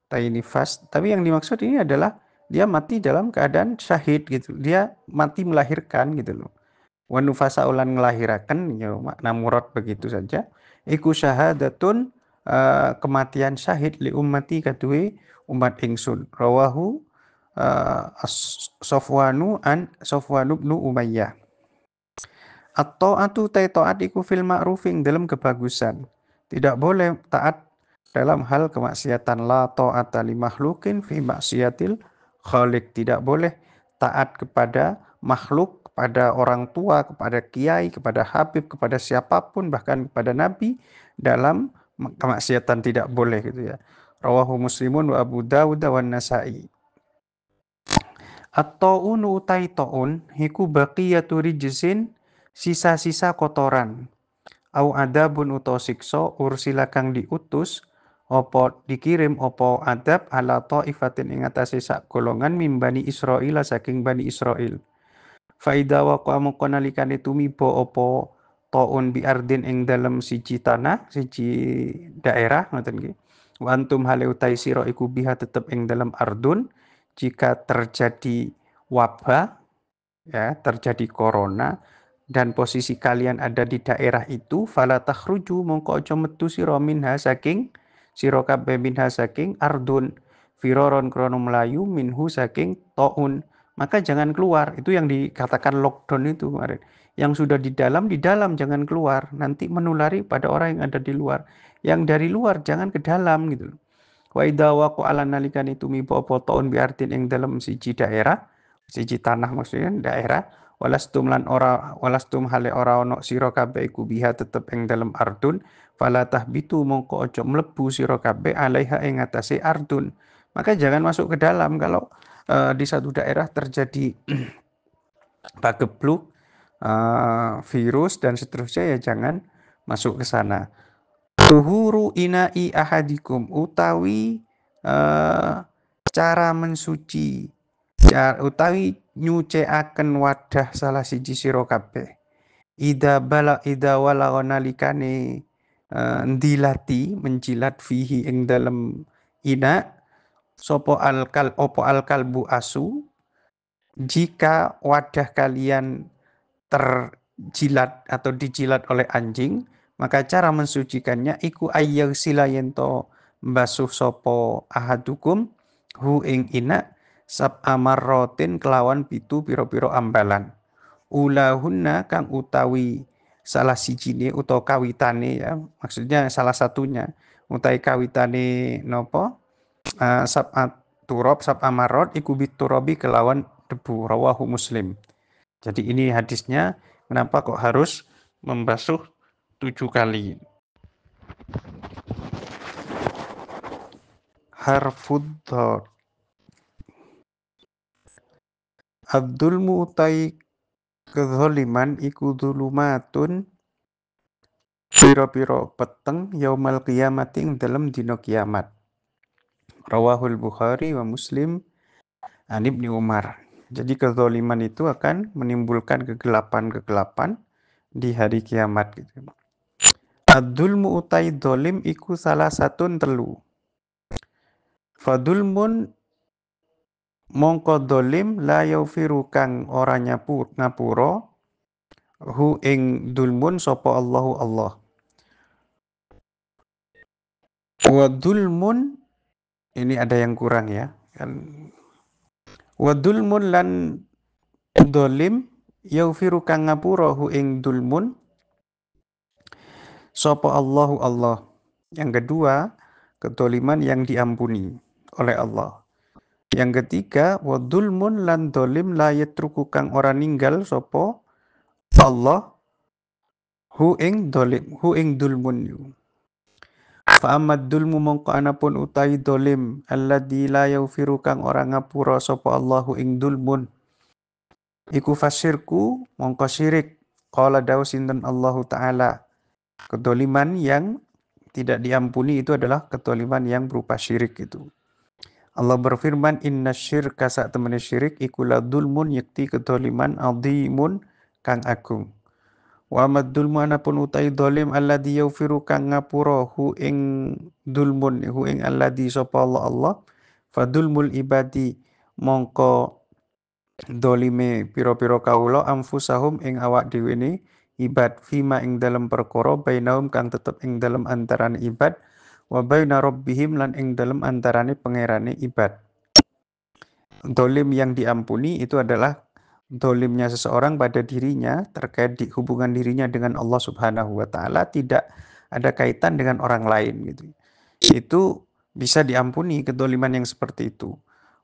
Utai nifas. Tapi yang dimaksud ini adalah dia mati dalam keadaan syahid gitu. Dia mati melahirkan gitu loh. Wa nufasa ulan ngelahiraken ya makna murad begitu saja. Iku syahadatun kematian syahid li ummati kaduwe umat ingsun. Rawahu Sofwanu bin Umayyah. At-ta'atu taat iku fil ma'rufing dalam kebagusan. Tidak boleh taat dalam hal kemaksiatan. La ta'ata li makhlukin fi maksiatil khaliq. Tidak boleh taat kepada makhluk, kepada orang tua, kepada kiai, kepada habib, kepada siapapun, bahkan kepada nabi dalam kemaksiatan tidak boleh gitu ya. Rawahu Muslimun wa Abu Dawud wa Nasa'i. At-ta'un utai ta'un hiku baqiyatu rijsin sisa-sisa kotoran. Au adabun utawa siksa ursila kang diutus apa dikirim apa adab ala ta'ifatin ing atase sak golongan mimbani Israil saking Bani Israil. Faida waqa mongko nalikane tumiba apa ta'un bi ardin ing dalem siji tanah, siji daerah ngoten nggih. Wa antum hale utai sira iku biha tetep ing dalem ardun jika terjadi wabah ya, terjadi corona dan posisi kalian ada di daerah itu fala takhruju mongko aja metu sira minha saking sira kabeh minha saking ardun firoron krono melayu minhu saking taun, maka jangan keluar. Itu yang dikatakan lockdown itu kemarin. Yang sudah di dalam jangan keluar, nanti menulari pada orang yang ada di luar. Yang dari luar jangan ke dalam gitu. Wa idza waqa'ala nalikane tumiba apa taun biartin ing dalam siji daerah, siji tanah maksudnya daerah, walastum hale ora ono sira kabeh iku biha tetep ing dalam ardun, fala tahbitu mongko aja mlebu sira kabeh alaiha ing atase ardun. Maka jangan masuk ke dalam kalau di satu daerah terjadi pagebluk virus dan seterusnya ya jangan masuk ke sana. Tuhuru ina'i ahadikum utawi cara mensuci utawi nyucikaken wadah salah siji sira kabeh. Ida wala nalikane ndilati menjilat fihi ing dalem ina sopo alkalbu asu, jika wadah kalian terjilat atau dijilat oleh anjing, maka cara mensucikannya iku ayyag silayento basuh sopo ahadukum hu ing ina sab amarrotin kelawan pitu piro-piro ambalan. Ulahunna kang utawi salah sijine utawa kawitane ya, maksudnya salah satunya utawi kawitane nopo sab amarrot iku biturabi kelawan debu. Rawahu Muslim. Jadi ini hadisnya, kenapa kok harus membasuh 7 kali. Harfud dhad. Ad-dhulmu utai kezaliman iku dhulumatun piro-piro peteng yaumal qiyamati ing dalem dina kiamat. Rawahul Bukhari wa Muslim an Ibni Umar. Jadi kezaliman itu akan menimbulkan kegelapan-kegelapan di hari kiamat gitu. Ad-dhulmu utai dolim iku salah satun telu. Fadulmun mongko dolim la yaufiru kang ora ngapura hu ing dulmun sapa Allahu Allah. Wa dulmun ini ada yang kurang ya kan. Wa dulmun lan dolim yaufiru kang ngapura hu ing dulmun sapa Allahu Allah. Yang kedua, kedoliman yang diampuni oleh Allah. Yang ketiga, wa dulmun lan dolim la yatruku kang ora ninggal sapa Allah hu ing dulmun. Fa amad dulmu mongko anapun utai dolim alladzi la yaufiru kang ora ngapura sapa Allahu ing dulmun. Iku fasirku mongko syirik. Qala dawu sinten Allahu taala. Kedoliman yang tidak diampuni itu adalah kezaliman yang berupa syirik itu. Allah berfirman, inna syirka sak temene syirik iku la dzulmun yakti kezaliman adhimun kang agung. Wa madzulmu anapun utai dolim alladzi yaufiru kang ngapura hu ing dulmun hu ing alladzi sapa Allah fadulmul ibadi mongko dolime pira-pira kawula anfusahum ing awak dhewe ne ibad fima ing dalem perkara bainahum kang tetep ing dalem antarane ibad wa baina rabbihim lan ing dalem antarane pangerane ibad. Dolim yang diampuni itu adalah dolimnya seseorang pada dirinya terkait di hubungan dirinya dengan Allah Subhanahu wa taala tidak ada kaitan dengan orang lain gitu. Itu bisa diampuni kedoliman yang seperti itu.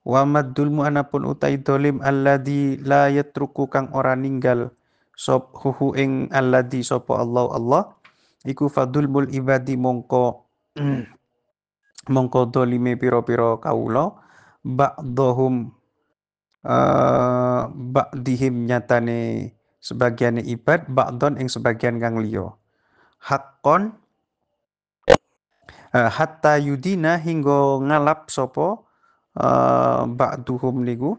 Wa maddulmu anapun utai dolim alladzi la yatruku kang ora ninggal sop huhu ing alladzi sapa Allah iku fadulmul ibadi mongko mongko dolime pira-pira kawula ba'dhum ba'dihim nyatane sebagian ibad ba'don ing sebagian kang liya haqqon hatta yudina hingga ngalap sapa ba'duhum niku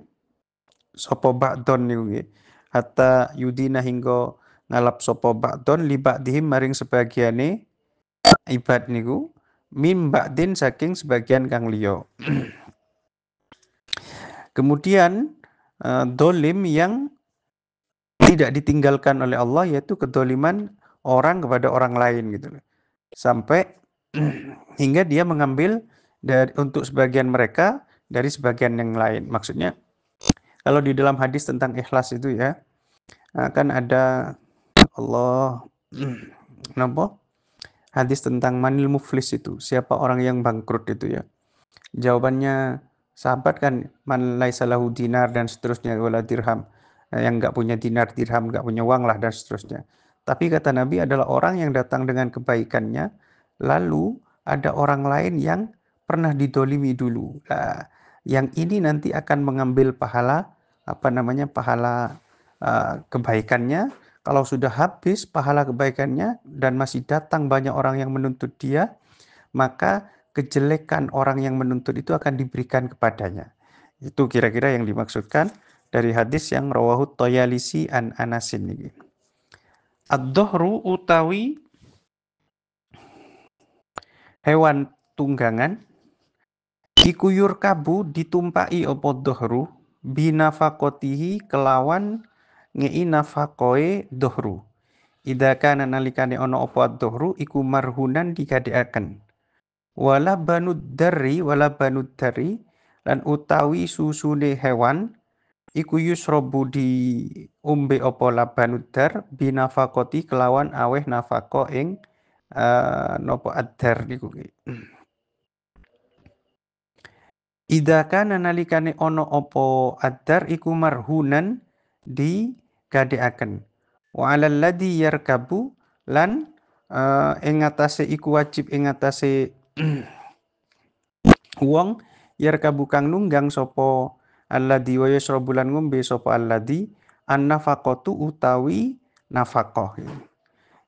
sapa ba'don niku nggih hatta yudina hingga ngalap sapa ba'don li ba'dihim maring sebagiane ibad niku min ba'din saking sebagian kang liya. Kemudian dolim yang tidak ditinggalkan oleh Allah yaitu kedoliman orang kepada orang lain gitu loh. Sampai hingga dia mengambil dari untuk sebagian mereka dari sebagian yang lain. Maksudnya kalau di dalam hadis tentang ikhlas itu ya akan ada Allah napa? Hadis tentang manil muflis itu, siapa orang yang bangkrut itu ya. Jawabannya sahabat kan man laisa lahu dinar dan seterusnya wala dirham. Yang enggak punya dinar, dirham, enggak punya uang lah dan seterusnya. Tapi kata Nabi adalah orang yang datang dengan kebaikannya lalu ada orang lain yang pernah didolimi dulu. Nah, yang ini nanti akan mengambil pahala pahala kebaikannya. Kalau sudah habis pahala kebaikannya dan masih datang banyak orang yang menuntut dia, maka kejelekan orang yang menuntut itu akan diberikan kepadanya. Itu kira-kira yang dimaksudkan dari hadis yang rawahu Toyalisi an Anasin ini. Ad-dohru utawi hewan tunggangan iku yurkabu ditumpai apa dohru binafakotihi kelawan ngei nafakoe dohru. Idza kana nalikane ana apa dohru iku marhunan digadekaken. Wala banud dari lan utawi susune hewan iku yusrobu di umbe apa labanud dar binafakoti kelawan aweh nafako ing nopo ad-dar niku. Idza kana nalikane ana apa ad-dar iku marhunan di gadekaken. Wa 'alal ladzi yarkabu lan ing atase iku wajib ing atase wong yarkabu kang nunggang sapa alladzi wa yasrabu lan ngombe sapa alladzi an-nafaqatu utawi nafaqah.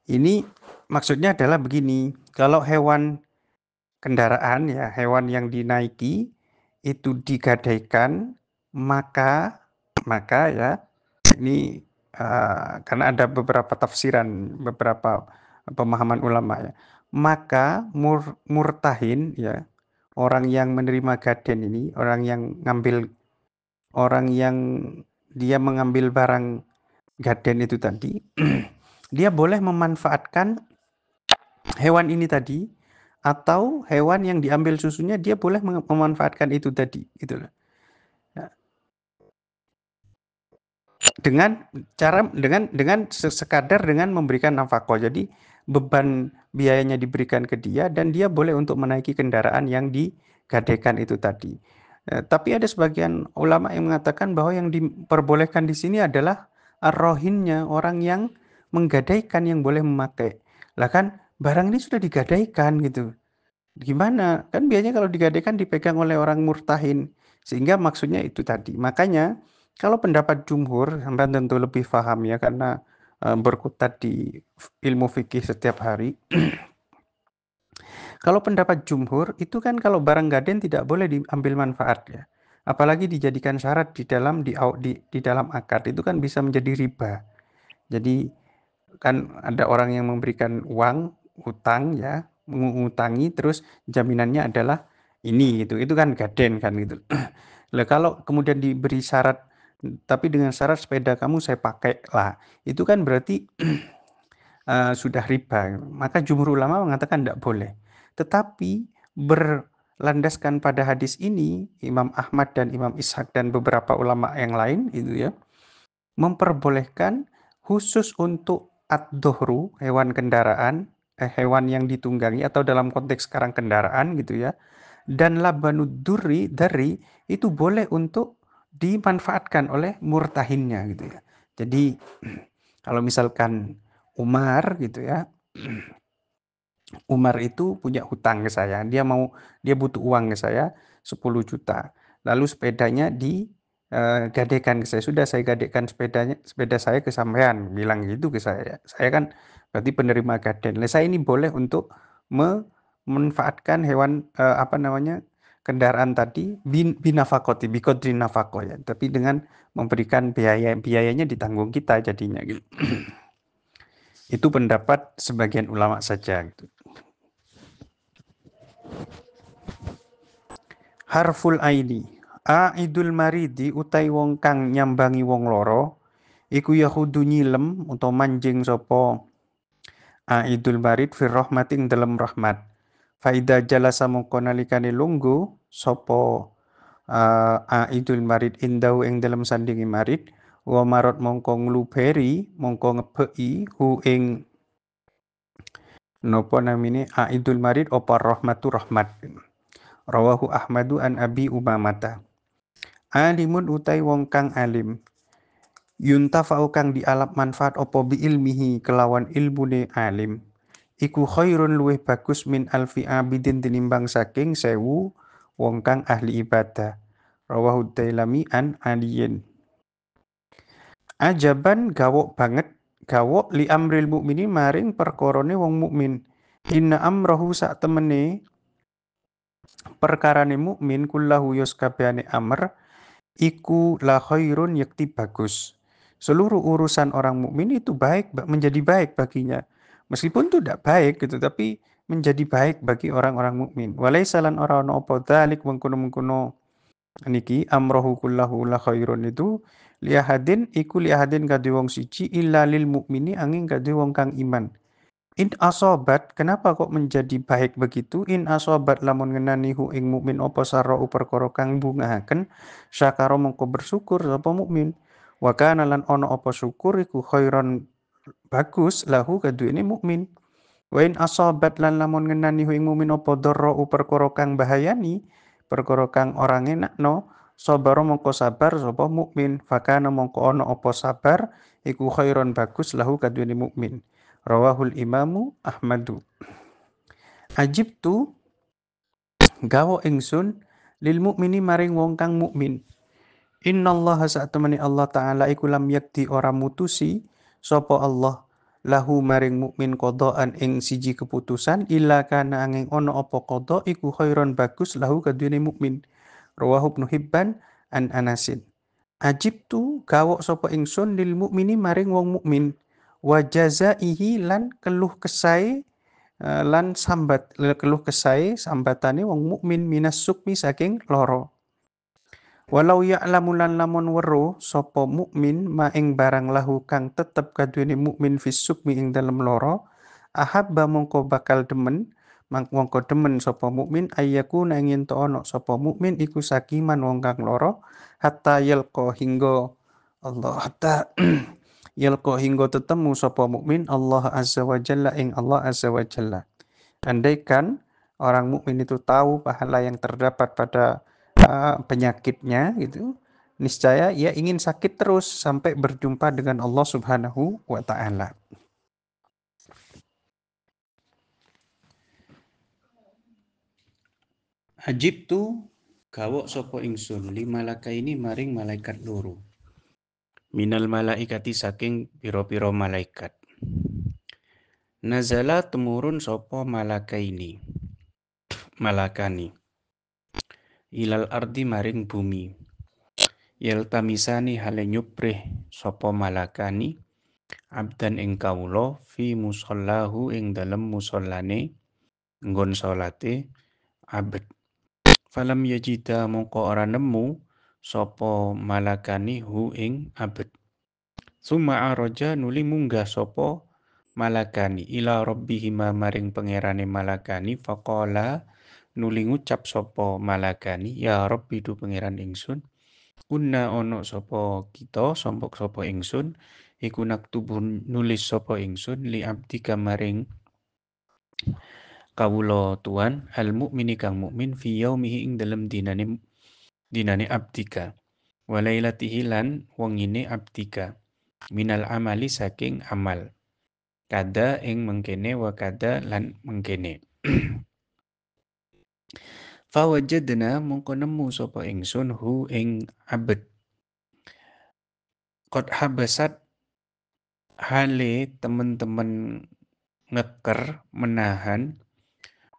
Ini maksudnya adalah begini, kalau hewan kendaraan ya, hewan yang dinaiki itu digadaikan maka ya ini karena ada beberapa tafsiran, beberapa pemahaman ulama ya. Maka murtahin ya, orang yang menerima gaden ini, orang yang dia mengambil barang gaden itu tadi, dia boleh memanfaatkan hewan ini tadi atau hewan yang diambil susunya dia boleh memanfaatkan itu tadi gitu loh. Dengan sekadar dengan memberikan nafkah. Jadi beban biayanya diberikan ke dia dan dia boleh untuk menaiki kendaraan yang digadaikan itu tadi. Tapi ada sebagian ulama yang mengatakan bahwa yang diperbolehkan di sini adalah ar-rohinnya, orang yang menggadaikan yang boleh memakai. Lah kan barang ini sudah digadaikan gitu. Gimana? Kan biasanya kalau digadaikan dipegang oleh orang murtahin. Sehingga maksudnya itu tadi. Makanya kalau pendapat jumhur, sampean tentu lebih paham ya karena berkutat di ilmu fikih setiap hari. Kalau pendapat jumhur, itu kan kalau barang gaden tidak boleh diambil manfaat ya. Apalagi dijadikan syarat di dalam akad, itu kan bisa menjadi riba. Jadi kan ada orang yang memberikan uang, utang ya, mengutangi terus jaminannya adalah ini gitu. Itu kan gaden kan gitu. Lah kalau kemudian diberi syarat tapi dengan syarat sepeda kamu saya pakai lah, itu kan berarti sudah riba. Maka jumhur ulama mengatakan tidak boleh. Tetapi berlandaskan pada hadis ini, Imam Ahmad dan Imam Ishaq dan beberapa ulama yang lain itu ya, memperbolehkan khusus untuk ad-dohru, hewan kendaraan, hewan yang ditunggangi atau dalam konteks sekarang kendaraan gitu ya. Dan labanud dari itu boleh untuk dimanfaatkan oleh murtahinnya gitu ya. Jadi kalau misalkan Umar gitu ya, Umar itu punya hutang ke saya. Dia butuh uang ke saya 10 juta. Lalu sepedanya digadaikan ke saya. Sudah saya gadaikan sepeda saya ke sampean, bilang gitu ke saya. Saya kan berarti penerima gaden. Lah saya ini boleh untuk memanfaatkan hewan apa namanya? Kendaraan tadi binafakoti, bikodri nafako ya. Tapi dengan memberikan biayanya ditanggung kita jadinya gitu. Itu pendapat sebagian ulama saja gitu. Harful aini. Aidul maridi utai wong kang nyambangi wong loro iku yahudu nyilem utawa manjing sapa aidul marid fir rahmati ing dalem rahmat. Faida jalasa mongko nalikane lungguh sapa aidul marid indau ing dalem sandingi marid wa marot mongko ngluberi mongko ngebeki hu ing napa namine aidul marid apa rahmatu rahmat. Rawahu Ahmadu an Abi Umamata. Alimun utai wong kang alim. Yuntafa'u kang dialap manfaat opo bi ilmihi kelawan ilmune alim. Iku khairun luwih bagus min alfi abidin tinimbang saking 1000 wong kang ahli ibadah. Rawahu Dailami an aliyin. Ajaban gawok banget gawok li amril mukmini maring perkorone wong mukmin. Inna amrohu sak temene perkarane mukmin kullahu yus kabehane amr iku la khairun yakti bagus. Seluruh urusan orang mukmin itu baik, menjadi baik baginya. Meskipun itu tidak baik gitu, tapi menjadi baik bagi orang-orang mukmin. Walaisalan orang ono apa dalik mengkono-mengkono niki amrohu kullahu la khairun itu liahadin iku liahadin kadhe wong siji illa lil mukmini angin kadhe wong kang iman. In asobat, kenapa kok menjadi baik begitu? In asobat lamun ngenani hu ing mukmin apa sarra perkara kang bungahaken syakara mongko bersyukur sapa mukmin. Wa kana lan ono apa syukur iku khairan bagus lahu kaduene mukmin. Wa in asobat lan lamun ngenani hu ing mukmin apa darra perkara kang bahayani, perkara kang orang enakno, sabar mongko sabar sapa mukmin. Fakana mongko ono apa sabar iku khairan bagus lahu kaduene mukmin. Rawahul Imamu Ahmadu. Ajibtu gawa ingsun lil mukmini maring wong kang mukmin. Innallaha sa'temani Allah taala iku lam yakti ora mutusi sapa Allah lahu maring mukmin qadaan ing siji keputusan illa kana angin ono apa qada iku khairon bagus lahu kadune mukmin. Rawahu Ibnu Hibban an Anasin. Ajibtu gawok sapa ingsun lil mukmini maring wong mukmin wa jazaihi lan keluh kesai lan keluh kesai sambatane wong mukmin minas sukmi saking loro. Walau ya'lamu lan lamun weruh sapa mukmin ma ing barang lahu kang tetep kaduweni mukmin fis sukmi ing dalem loro ahabba mongko bakal demen mongko demen sapa mukmin ayyaku nangin to ono sapa mukmin iku sakiman wong kang loro hatta yalqa hingga Allah hatta yalqa hingga tetemu sapa mukmin Allah azza wa jalla ing Allah azza wa jalla. Andaikan orang mukmin itu tahu pahala yang terdapat pada penyakitnya gitu, niscaya ia ingin sakit terus sampai berjumpa dengan Allah Subhanahu wa taala. Ajibtu gawok sapa ingsun limalaka ini maring malaikat loro. Minal malaikati saking pira-pira malaikat. Nazala temurun sapa malaka ini. malakani ilal ardi maring bumi yeltamisani hale nyuprih sapa malakani abdan ing kawula fi musallahu ing dalem musallane nggon salate abet falam yajida mongko ora nemu sapa malakani hu ing abet summa araja nuli munggah sapa malakani ila rabbihima maring pangerane malakani faqala nuli ngucap sapa malakani ya rabbi du pangeran ingsun kunna ono sapa kita sapa ingsun iku naktubu nulis sapa ingsun li abdika maring kawula Tuhan al mukmini kang mukmin fi yaumihi ing dalem dinane abdika walailatihi lan wengine abdika minal amali saking amal kada ing mengkene wa kada lan mengkene fawajadna mongko nemu sapa ingsun hu ing abet qad habasat hale temen-temen ngeker menahan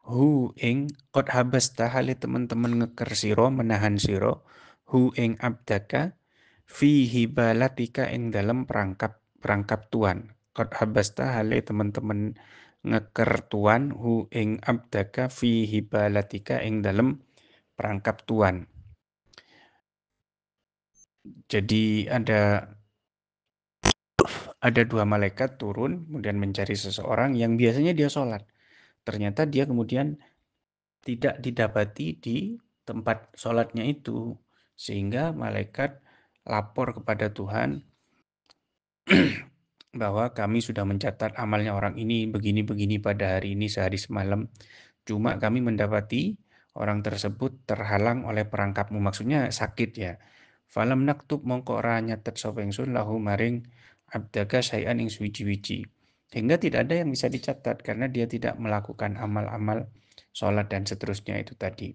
hu ing qad habasta hale temen-temen ngeker sira menahan sira hu ing abdaka fi hibalatika ing dalam perangkap tuan qad habasta hale temen-temen ngeker tuan hu ing abdaka fi hibalatika ing dalam perangkap tuan. Jadi ada dua malaikat turun kemudian mencari seseorang yang biasanya dia sholat. Ternyata dia kemudian tidak didapati di tempat sholatnya itu. Sehingga malaikat lapor kepada Tuhan bahwa kami sudah mencatat amalnya orang ini begini-begini pada hari ini sehari semalam. Cuma kami mendapati orang tersebut terhalang oleh perangkapmu. Maksudnya sakit ya. Falam naktub mongko ora nyatet sapa ingsun lahu maring abdaga syai'an ing suwi-wiji. Hingga tidak ada yang bisa dicatat karena dia tidak melakukan amal-amal sholat dan seterusnya itu tadi.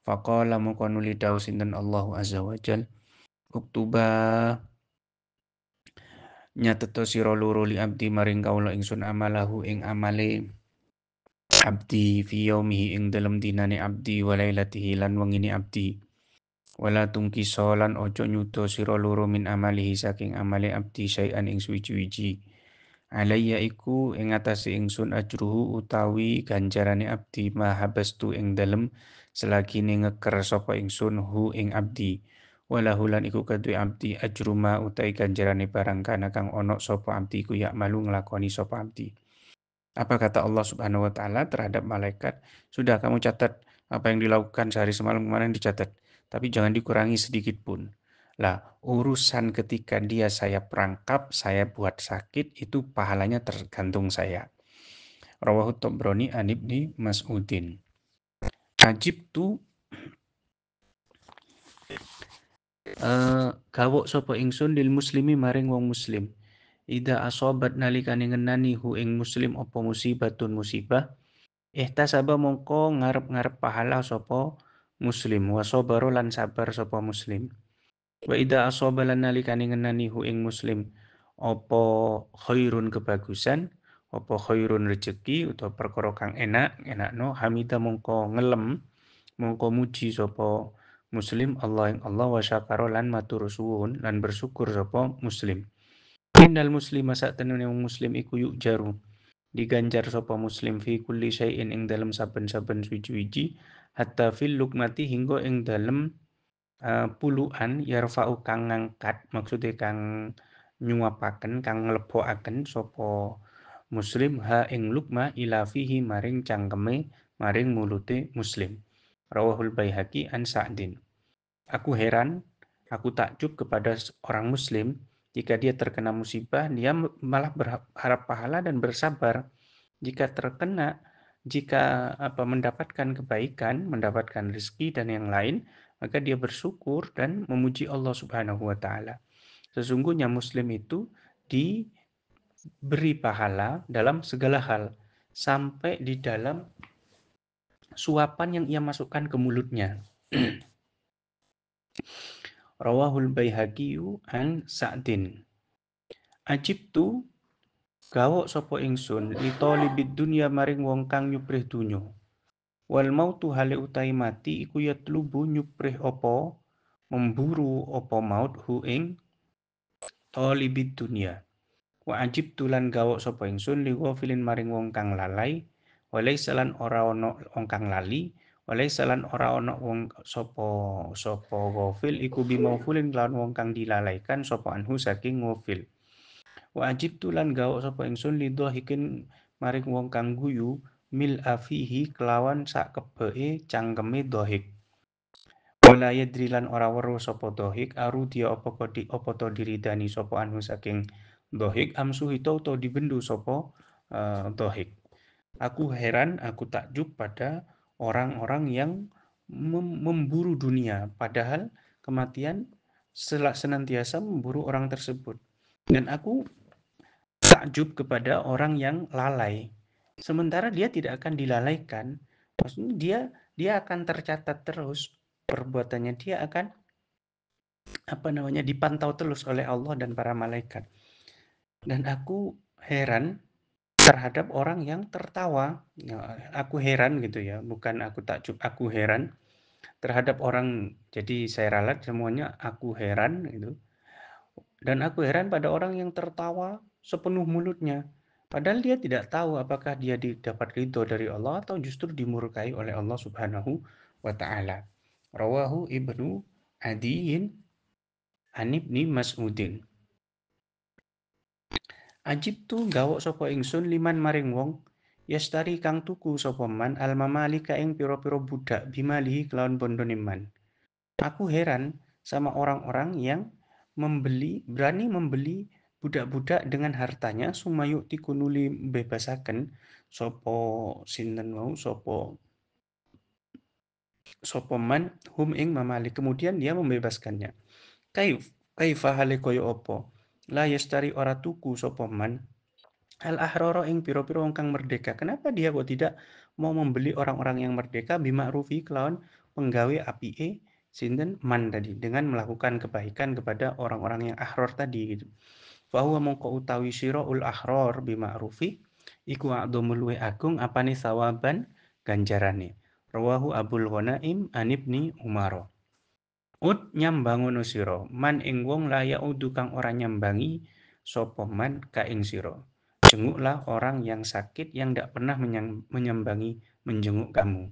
Faqala mongko nuli dawu sinten Allahu azza wajal uktuba nyateto sira loro li abdi maring kawula ingsun amalahu ing amale abdi fi yaumihi ing dalem dinane abdi wa lailatihi lan wengine abdi wala tungki solan ojo nyuto sira loro min amalihi saking amale abdi syai'an ing suwi-wiji alayya iku ing atase ingsun ajruhu utawi ganjarane abdi mahabastu ing dalem selagine ngeker sapa ingsun hu ing abdi wala hulan iku kadue abdi ajruma utai ganjarane barang kana kang ono sapa abdi ku yak malu nglakoni sapa abdi. Apa kata Allah Subhanahu wa taala terhadap malaikat? Sudah kamu catat apa yang dilakukan sehari semalam kemarin dicatat, tapi jangan dikurangi sedikit pun. Lah, urusan ketika dia saya perangkap, saya buat sakit, itu pahalanya tergantung saya. Rawahu Tabrani an Ibni Mas'udin. Ajib tu gawok sapa ingsun lil muslimi maring wong muslim. Ida asobat nalikane ngenani hu ing muslim apa musibatun musibah ihtasaba mongko ngarep-ngarep pahala sapa muslim wa sabara lan sabar sapa muslim wa ida asaba lan nalikane ngenani hu ing muslim apa khairun kebagusan apa khairun rezeki utawa perkara kang enakno hamida mongko ngelem mongko muji sapa muslim Allah ing Allah wa syakara lan matur suwun lan bersyukur sapa muslim innal muslima sak tenune muslim iku yuk jaru diganjar sapa muslim fi kulli syai'in ing dalem saben-saben suci-wiji hatta fil lukmati hingga ing dalem puluhan yarfa'u kang ngangkat maksudnya kang nyuapaken kang nglebokaken sapa muslim ha ing lukma ila fihi maring cangkeme maring mulute muslim rawahul baihaqi an Sa'din. Aku heran, aku takjub kepada orang muslim jika dia terkena musibah dia malah berharap pahala dan bersabar. Jika mendapatkan kebaikan, mendapatkan rezeki dan yang lain, maka dia bersyukur dan memuji Allah Subhanahu wa taala. Sesungguhnya muslim itu diberi pahala dalam segala hal, sampai di dalam suapan yang ia masukkan ke mulutnya. Rawahul Baihaqi an Sa'din. Ajibtu gawok sapa ingsun li talibid dunya maring wong kang nyuprih dunya. Wal mautu hale utai mati iku yatlubu nyuprih apa memburu apa maut hu ing talibid dunya. Wa ajib tulan gawok sapa ingsun li ghafilin maring wong kang lalai, walai salan ora ana wong kang lali, walai salan ora ana wong sapa ghafil iku bimaufulin lawan wong kang dilalaikan sapa anhu saking ghafil. Wa ajib tulan gawok sapa ingsun li dhahikin maring wong kang guyu mil afihi kelawan sak kebeke cangkeme dhahik. Wala yadri lan ora weruh sapa dhahik aru dia apa to diridani sapa anhu saking dhahik amsu hito to dibendu sapa dhahik. Aku heran, aku takjub pada orang-orang yang memburu dunia, padahal kematian senantiasa memburu orang tersebut. Dan aku takjub kepada orang yang lalai. Sementara dia tidak akan dilalaikan, maksudnya dia akan tercatat terus perbuatannya, dia akan dipantau terus oleh Allah dan para malaikat. Dan aku heran terhadap orang yang tertawa. Ya, aku heran gitu ya, bukan aku takjub, aku heran terhadap orang. Jadi saya ralat semuanya aku heran gitu. Dan aku heran pada orang yang tertawa sepenuh mulutnya. Padahal dia tidak tahu apakah dia dapat ridho dari Allah atau justru dimurkai oleh Allah Subhanahu wa taala. Rawahu Ibnu Adiyin an Ibni Mas'udin. Ajib tu gawok sapa ingsun liman maring wong yastari kang tuku sapa man al mamalika ing pira-pira budak bimalihi kelawan bondone man. Aku heran sama orang-orang yang berani membeli budak-budak dengan hartanya sumayuk tikunuli bebasaken sapa sinten mau sapa man hum ing mamali, kemudian dia membebaskannya. Kaifa hale kaya apa la yastari ora tuku sapa man al ahrara ing pira-pira wong kang merdeka. Kenapa dia kok tidak mau membeli orang-orang yang merdeka bima'rufi kelawan penggawe apike sinten man tadi, dengan melakukan kebaikan kepada orang-orang yang ahrar tadi gitu. Fa huwa mongko utawi syira'ul ahrar bima'rufi iku a'dhamul luwih agung apane sawaban ganjarane. Rawahu Abul Ghanaim an Ibni Umar. Ud nyambangono sira man ing wong layak udu kang ora nyambangi sapa man ka ing sira. Jenguklah orang yang sakit yang tidak pernah menyambangi menjenguk kamu.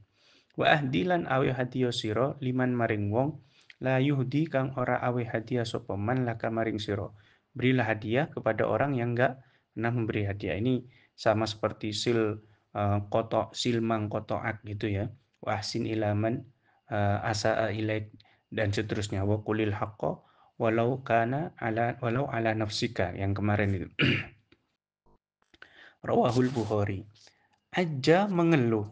Wa ahdilan awe hadiah sira liman maring wong la yuhdi kang ora awe hadiah sapa man laka maring sira. Berilah hadiah kepada orang yang enggak pernah memberi hadiah. Ini sama seperti silmang kotoak gitu ya. Wa ahsin ilaman asa'a ilaik dan seterusnya. Wa qulil haqqo walau ala nafsika yang kemarin itu. Rawahul Bukhari. Aja mengeluh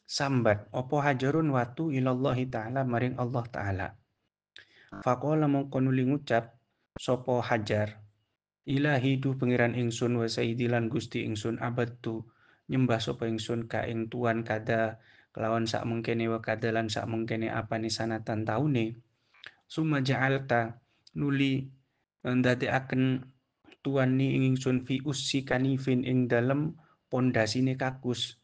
sambat opo hajarun watu ilallahi ta'ala maring Allah ta'ala. Faqala mongko nuli ngucap sopo hajar ilahi du pengiran ingsun wa sayyidi lan gusti ingsun abadtu nyembah sapa ingsun ka ing tuan kada kelawan sak mengkene wa kada lan sak mengkene apane sanatan taune summa ja'alta nuli ndadekaken tuan ni ingsun fi ussi kanifin ing dalem pondasine kakus.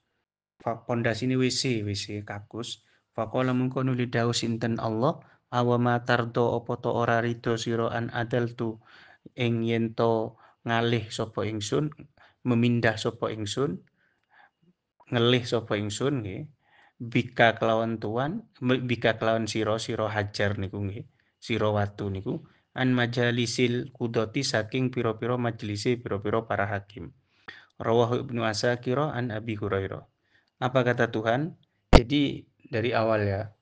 Pondasine WC kakus. Faqala mungko nuli dawuh sinten Allah awama tardo apa to ora rido sira an adaltu ing yen to ngalih sapa ingsun, memindah sapa ingsun, ngelih sapa ingsun nggih. Bika kelawan tuan, bika kelawan sira hajar niku nggih. Sira watu niku an majalisil kudoti saking pira-pira majelise pira-pira para hakim. Rawahu Ibnu Asakir an Abi Hurairah. Apa kata Tuhan? Jadi dari awal ya,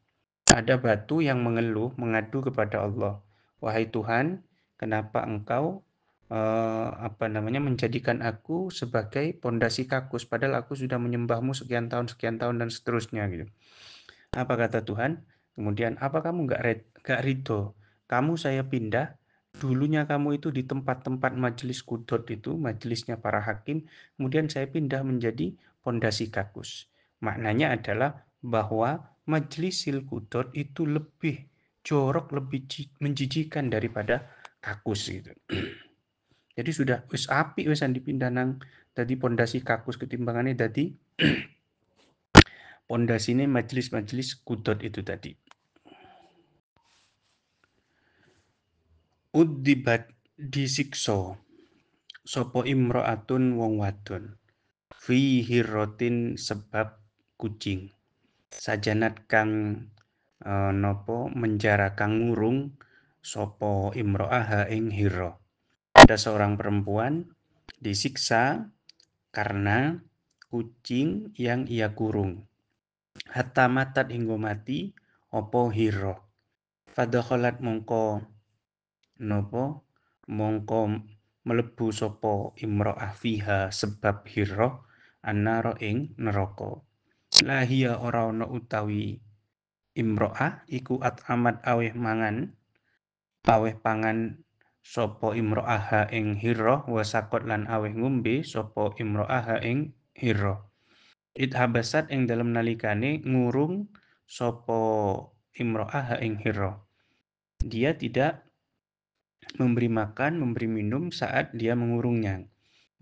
ada batu yang mengeluh, mengadu kepada Allah. Wahai Tuhan, kenapa engkau menjadikan aku sebagai pondasi kakus, padahal aku sudah menyembahmu sekian tahun dan seterusnya gitu. Apa kata Tuhan? Kemudian apa kamu nggak ridho? Kamu saya pindah. Dulunya kamu itu di tempat-tempat majelis kudot itu, majelisnya para hakim. Kemudian saya pindah menjadi pondasi kakus. Maknanya adalah bahwa majelis kudot itu lebih jorok, lebih menjijikan daripada kakus gitu. Jadi sudah wis api wisan dipindah nang dadi pondasi kakus ketimbangannya dadi pondasine majelis-majelis kudot itu tadi. Udzibat disiksa sapa imro'atun wong wadon fi hirrotin sebab kucing sajanat kang menjara kang ngurung sapa imro'aha ing hirro. Ada seorang perempuan disiksa karena kucing yang ia kurung hatta matat hingga mati opo hirro. Fadakhalat mongko mlebu sapa imro'ah fiha sebab hirro annara ing neraka. Lahia ora ana utawi imro'ah iku amat aweh pangan sapa imro'aha ing hirro wasakot lan aweh ngombe sapa imro'aha ing hirro. Habasat ing dalem nalikane ngurung sapa imro'aha ing hirro. Dia tidak memberi makan, memberi minum saat dia mengurungnya.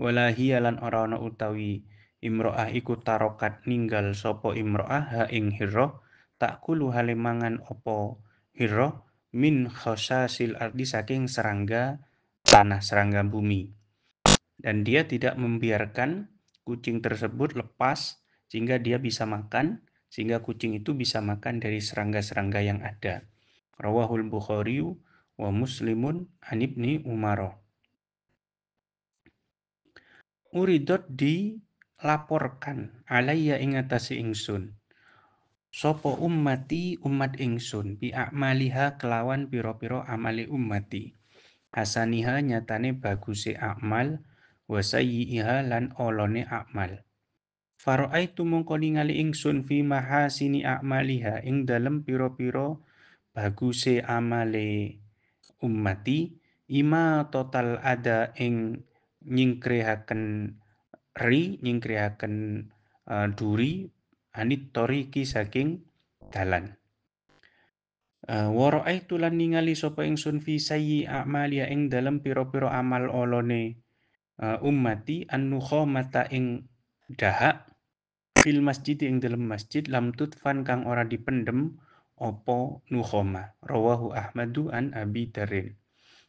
Walahi lan ora ana utawi imro'ah iku tarokat ninggal sapa imro'ah ha ing hirra takulu hale mangan apa hirra min khasasil ardi saking serangga tanah, serangga bumi. Dan dia tidak membiarkan kucing tersebut lepas sehingga dia bisa makan, sehingga kucing itu bisa makan dari serangga-serangga yang ada. Rawahul Bukhari wa Muslimun an Ibni Umar. Uridot dilaporkan alayya ing atase ingsun. Sopo ummati umat ingsun bi a'maliha kelawan piro-piro amali ummati. Hasaniha nyatane baguse amal wa sayyi'iha lan olone amal. Faro'aitu mongko ningali ingsun fi mahasini a'maliha ing dalem piro-piro baguse amale ummati ima total ada ing nyingkrehaken duri anit toriki saking dalan. Wa ra'aitu lan ningali sapa ingsun fi sayyi a'malia ing dalem pira-pira amal olone ummati an-nukhamata ing dahak fil masjid ing dalem masjid lam tutfan kang ora dipendem opo nukhama. Rawahu Ahmadu an Abi Darin.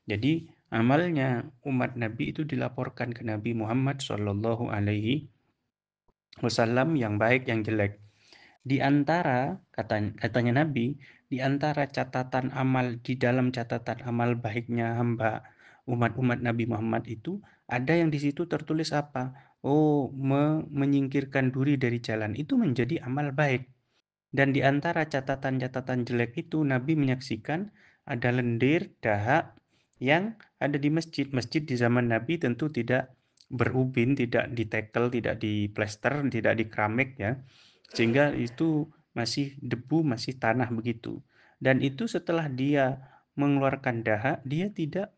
Jadi amalnya umat Nabi itu dilaporkan ke Nabi Muhammad Shallallahu Alaihi Wasallam yang baik yang jelek. Di antara katanya Nabi, di antara catatan amal di dalam catatan amal baiknya hamba umat-umat Nabi Muhammad itu ada yang di situ tertulis apa? Oh, menyingkirkan duri dari jalan itu menjadi amal baik. Dan di antara catatan-catatan jelek itu Nabi menyaksikan ada lendir, dahak yang ada di masjid. Masjid di zaman Nabi tentu tidak berubin, tidak ditekel, tidak diplester, tidak dikeramik ya. Sehingga itu masih debu, masih tanah begitu. Dan itu setelah dia mengeluarkan dahak, dia tidak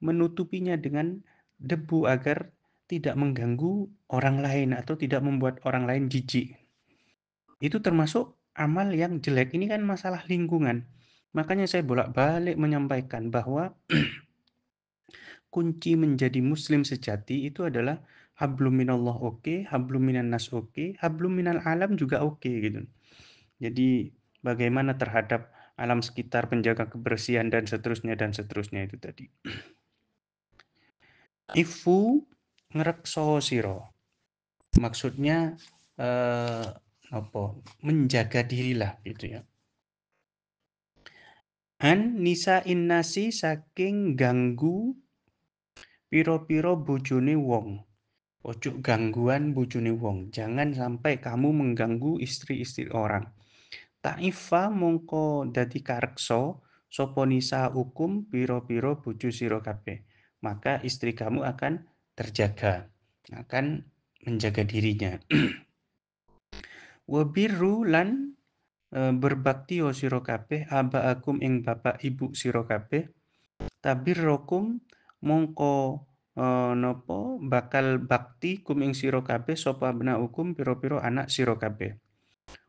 menutupinya dengan debu agar tidak mengganggu orang lain atau tidak membuat orang lain jijik. Itu termasuk amal yang jelek. Ini kan masalah lingkungan. Makanya saya bolak-balik menyampaikan bahwa kunci menjadi muslim sejati itu adalah hablum minallah oke, hablum minan nas oke, hablum minal alam juga oke gitu. Jadi bagaimana terhadap alam sekitar, penjaga kebersihan dan seterusnya itu tadi. Ifu ngrekso siro. Maksudnya menjaga dirilah gitu ya. An nisa innasi saking ganggu piro-piro bojone wong. Ojo gangguan bojone wong. Jangan sampai kamu mengganggu istri-istri orang. Ta'ifa mongko dadi kareksa sapa nisa hukum piro-piro bojo sira kabeh. Maka istri kamu akan terjaga, akan menjaga dirinya. Wa birru lan berbakti sira kabeh abaakum ing bapak ibu sira kabeh tabirrokum mongko bakal bakti kum ing sira kabeh sapa abnaukum pira-pira anak sira kabeh.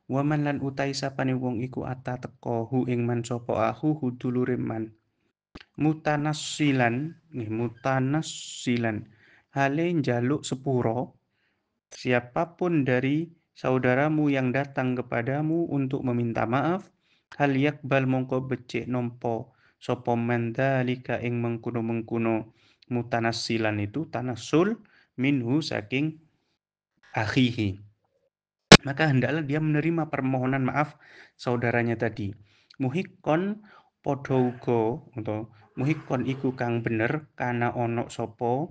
Waman lan utai sapane wong iku ata teka hu ing man sapa ahu dulure man. Mutanassilan hale njaluk sepuro siapapun dari saudaramu yang datang kepadamu untuk meminta maaf, hal yakbal mongko becik nompo sapa man dzalika ing mengkuno-mengkuno mutanassilan itu tanassul minhu saking akhihi. Maka hendaklah dia menerima permohonan maaf saudaranya tadi. Muhikon padha uga utawa muhikon iku kang bener kana ono sapa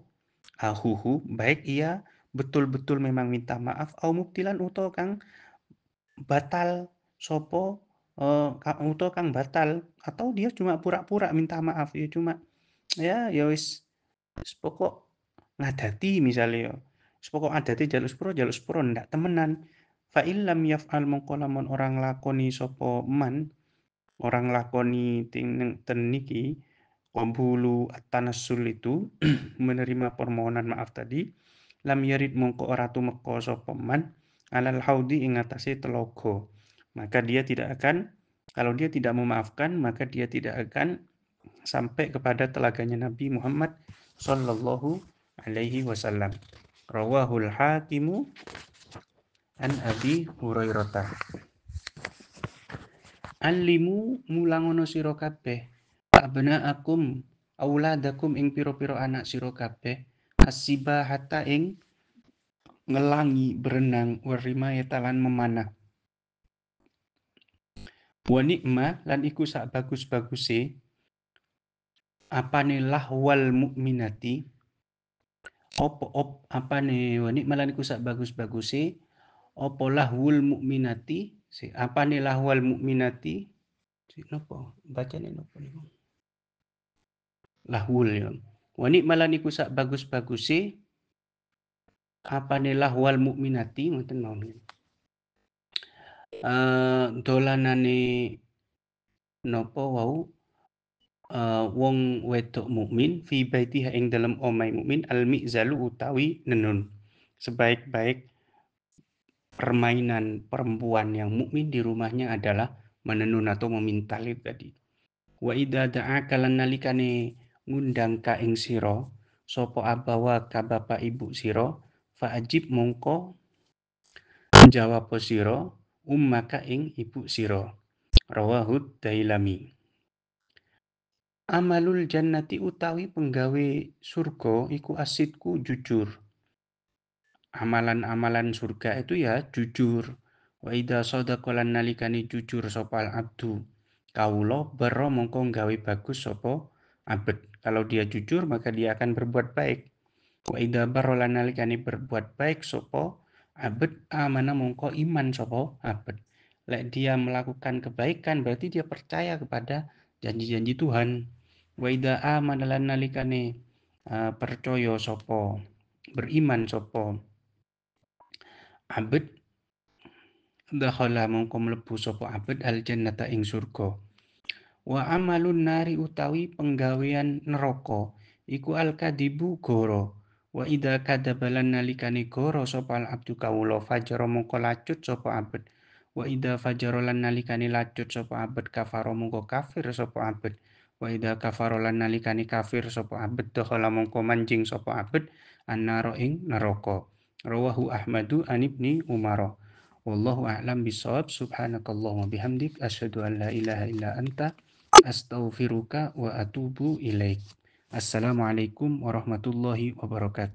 ahuhu baik ia betul-betul memang minta maaf au mubtilan utawa kang batal sapa utawa kang batal atau dia cuma pura-pura minta maaf ya wis pokok ngadati misalnya ya. Wis pokok adate jaluk sepuro ndak temenan. Fa illam yaf'al mongko lamun orang lakoni sapa man, orang lakoni ten niki qabulu at-tanassul itu menerima permohonan maaf tadi, lam yarid mongko ora tumeka sapa man alal haudi ing atase telaga. Maka dia tidak akan kalau dia tidak memaafkan maka dia tidak akan sampai kepada telaganya Nabi Muhammad sallallahu alaihi wasallam. Rawahul Hakimu an Abi Hurairah. Alimu mulangono sira kabeh abnaakum auladakum ing pira-pira anak sira kabeh asibahata ing ngelangi berenang warimaya talan memanah wa nikmah lan iku sak bagus-baguse apane lahwal mukminati apane wa nikmah lan iku sak bagus-baguse apa lahwul mukminati apane lahwal mukminati napa bacane napa niku lahwul ya wa nikmah lan iku sak bagus-baguse apane lahwal mukminati ngoten mawon dolanane napa wau wong wedok mukmin fi baitiha ing dalem omahe mukmin al mizalu utawi nenun sebaik-baik permainan perempuan yang mukmin di rumahnya adalah menenun atau memintal itu tadi. Wa idza da'aka lan nalikane ngundang ka ing sira sapa abawa ka bapak ibu sira fa ajib mongko jawab sira ummaka ing ibu sira. Rawahud Dailami. Amalul jannati utawi penggawe surga iku asidku jujur. Amalan-amalan surga itu ya jujur. Wa idza sadaqa lan nalikane jujur sapa abdu kawula baro mongko gawe bagus sapa abet. Kalau dia jujur maka dia akan berbuat baik. Wa idza barra lan nalikane berbuat baik sapa abet amana mongko iman sapa abet. Lek dia melakukan kebaikan berarti dia percaya kepada janji-janji Tuhan. Wa idza amana lan nalikane percaya sapa beriman sapa abet dakhala mongko mlebu sapa abet al jannata ing surga. Wa amalun nari utawi penggawean neraka iku al kadibu goro. Wa idza kadabalan nalikane goro sapa al abdu kawula fajara mongko lacut sapa abet. Wa idza fajara lan nalikane lacut sapa abet kafara mongko kafir sapa abet. Wa idza kafara lan nalikane kafir sapa abet dakhala mongko manjing sapa abet annara ing neraka. Rawahu Ahmadu an Ibni Umar. Wallahu a'lam bishawab. Subhanakallahumma bihamdik asyhadu an la ilaha illa anta astaghfiruka wa atubu ilaik. Assalamualaikum warahmatullahi wabarakatuh.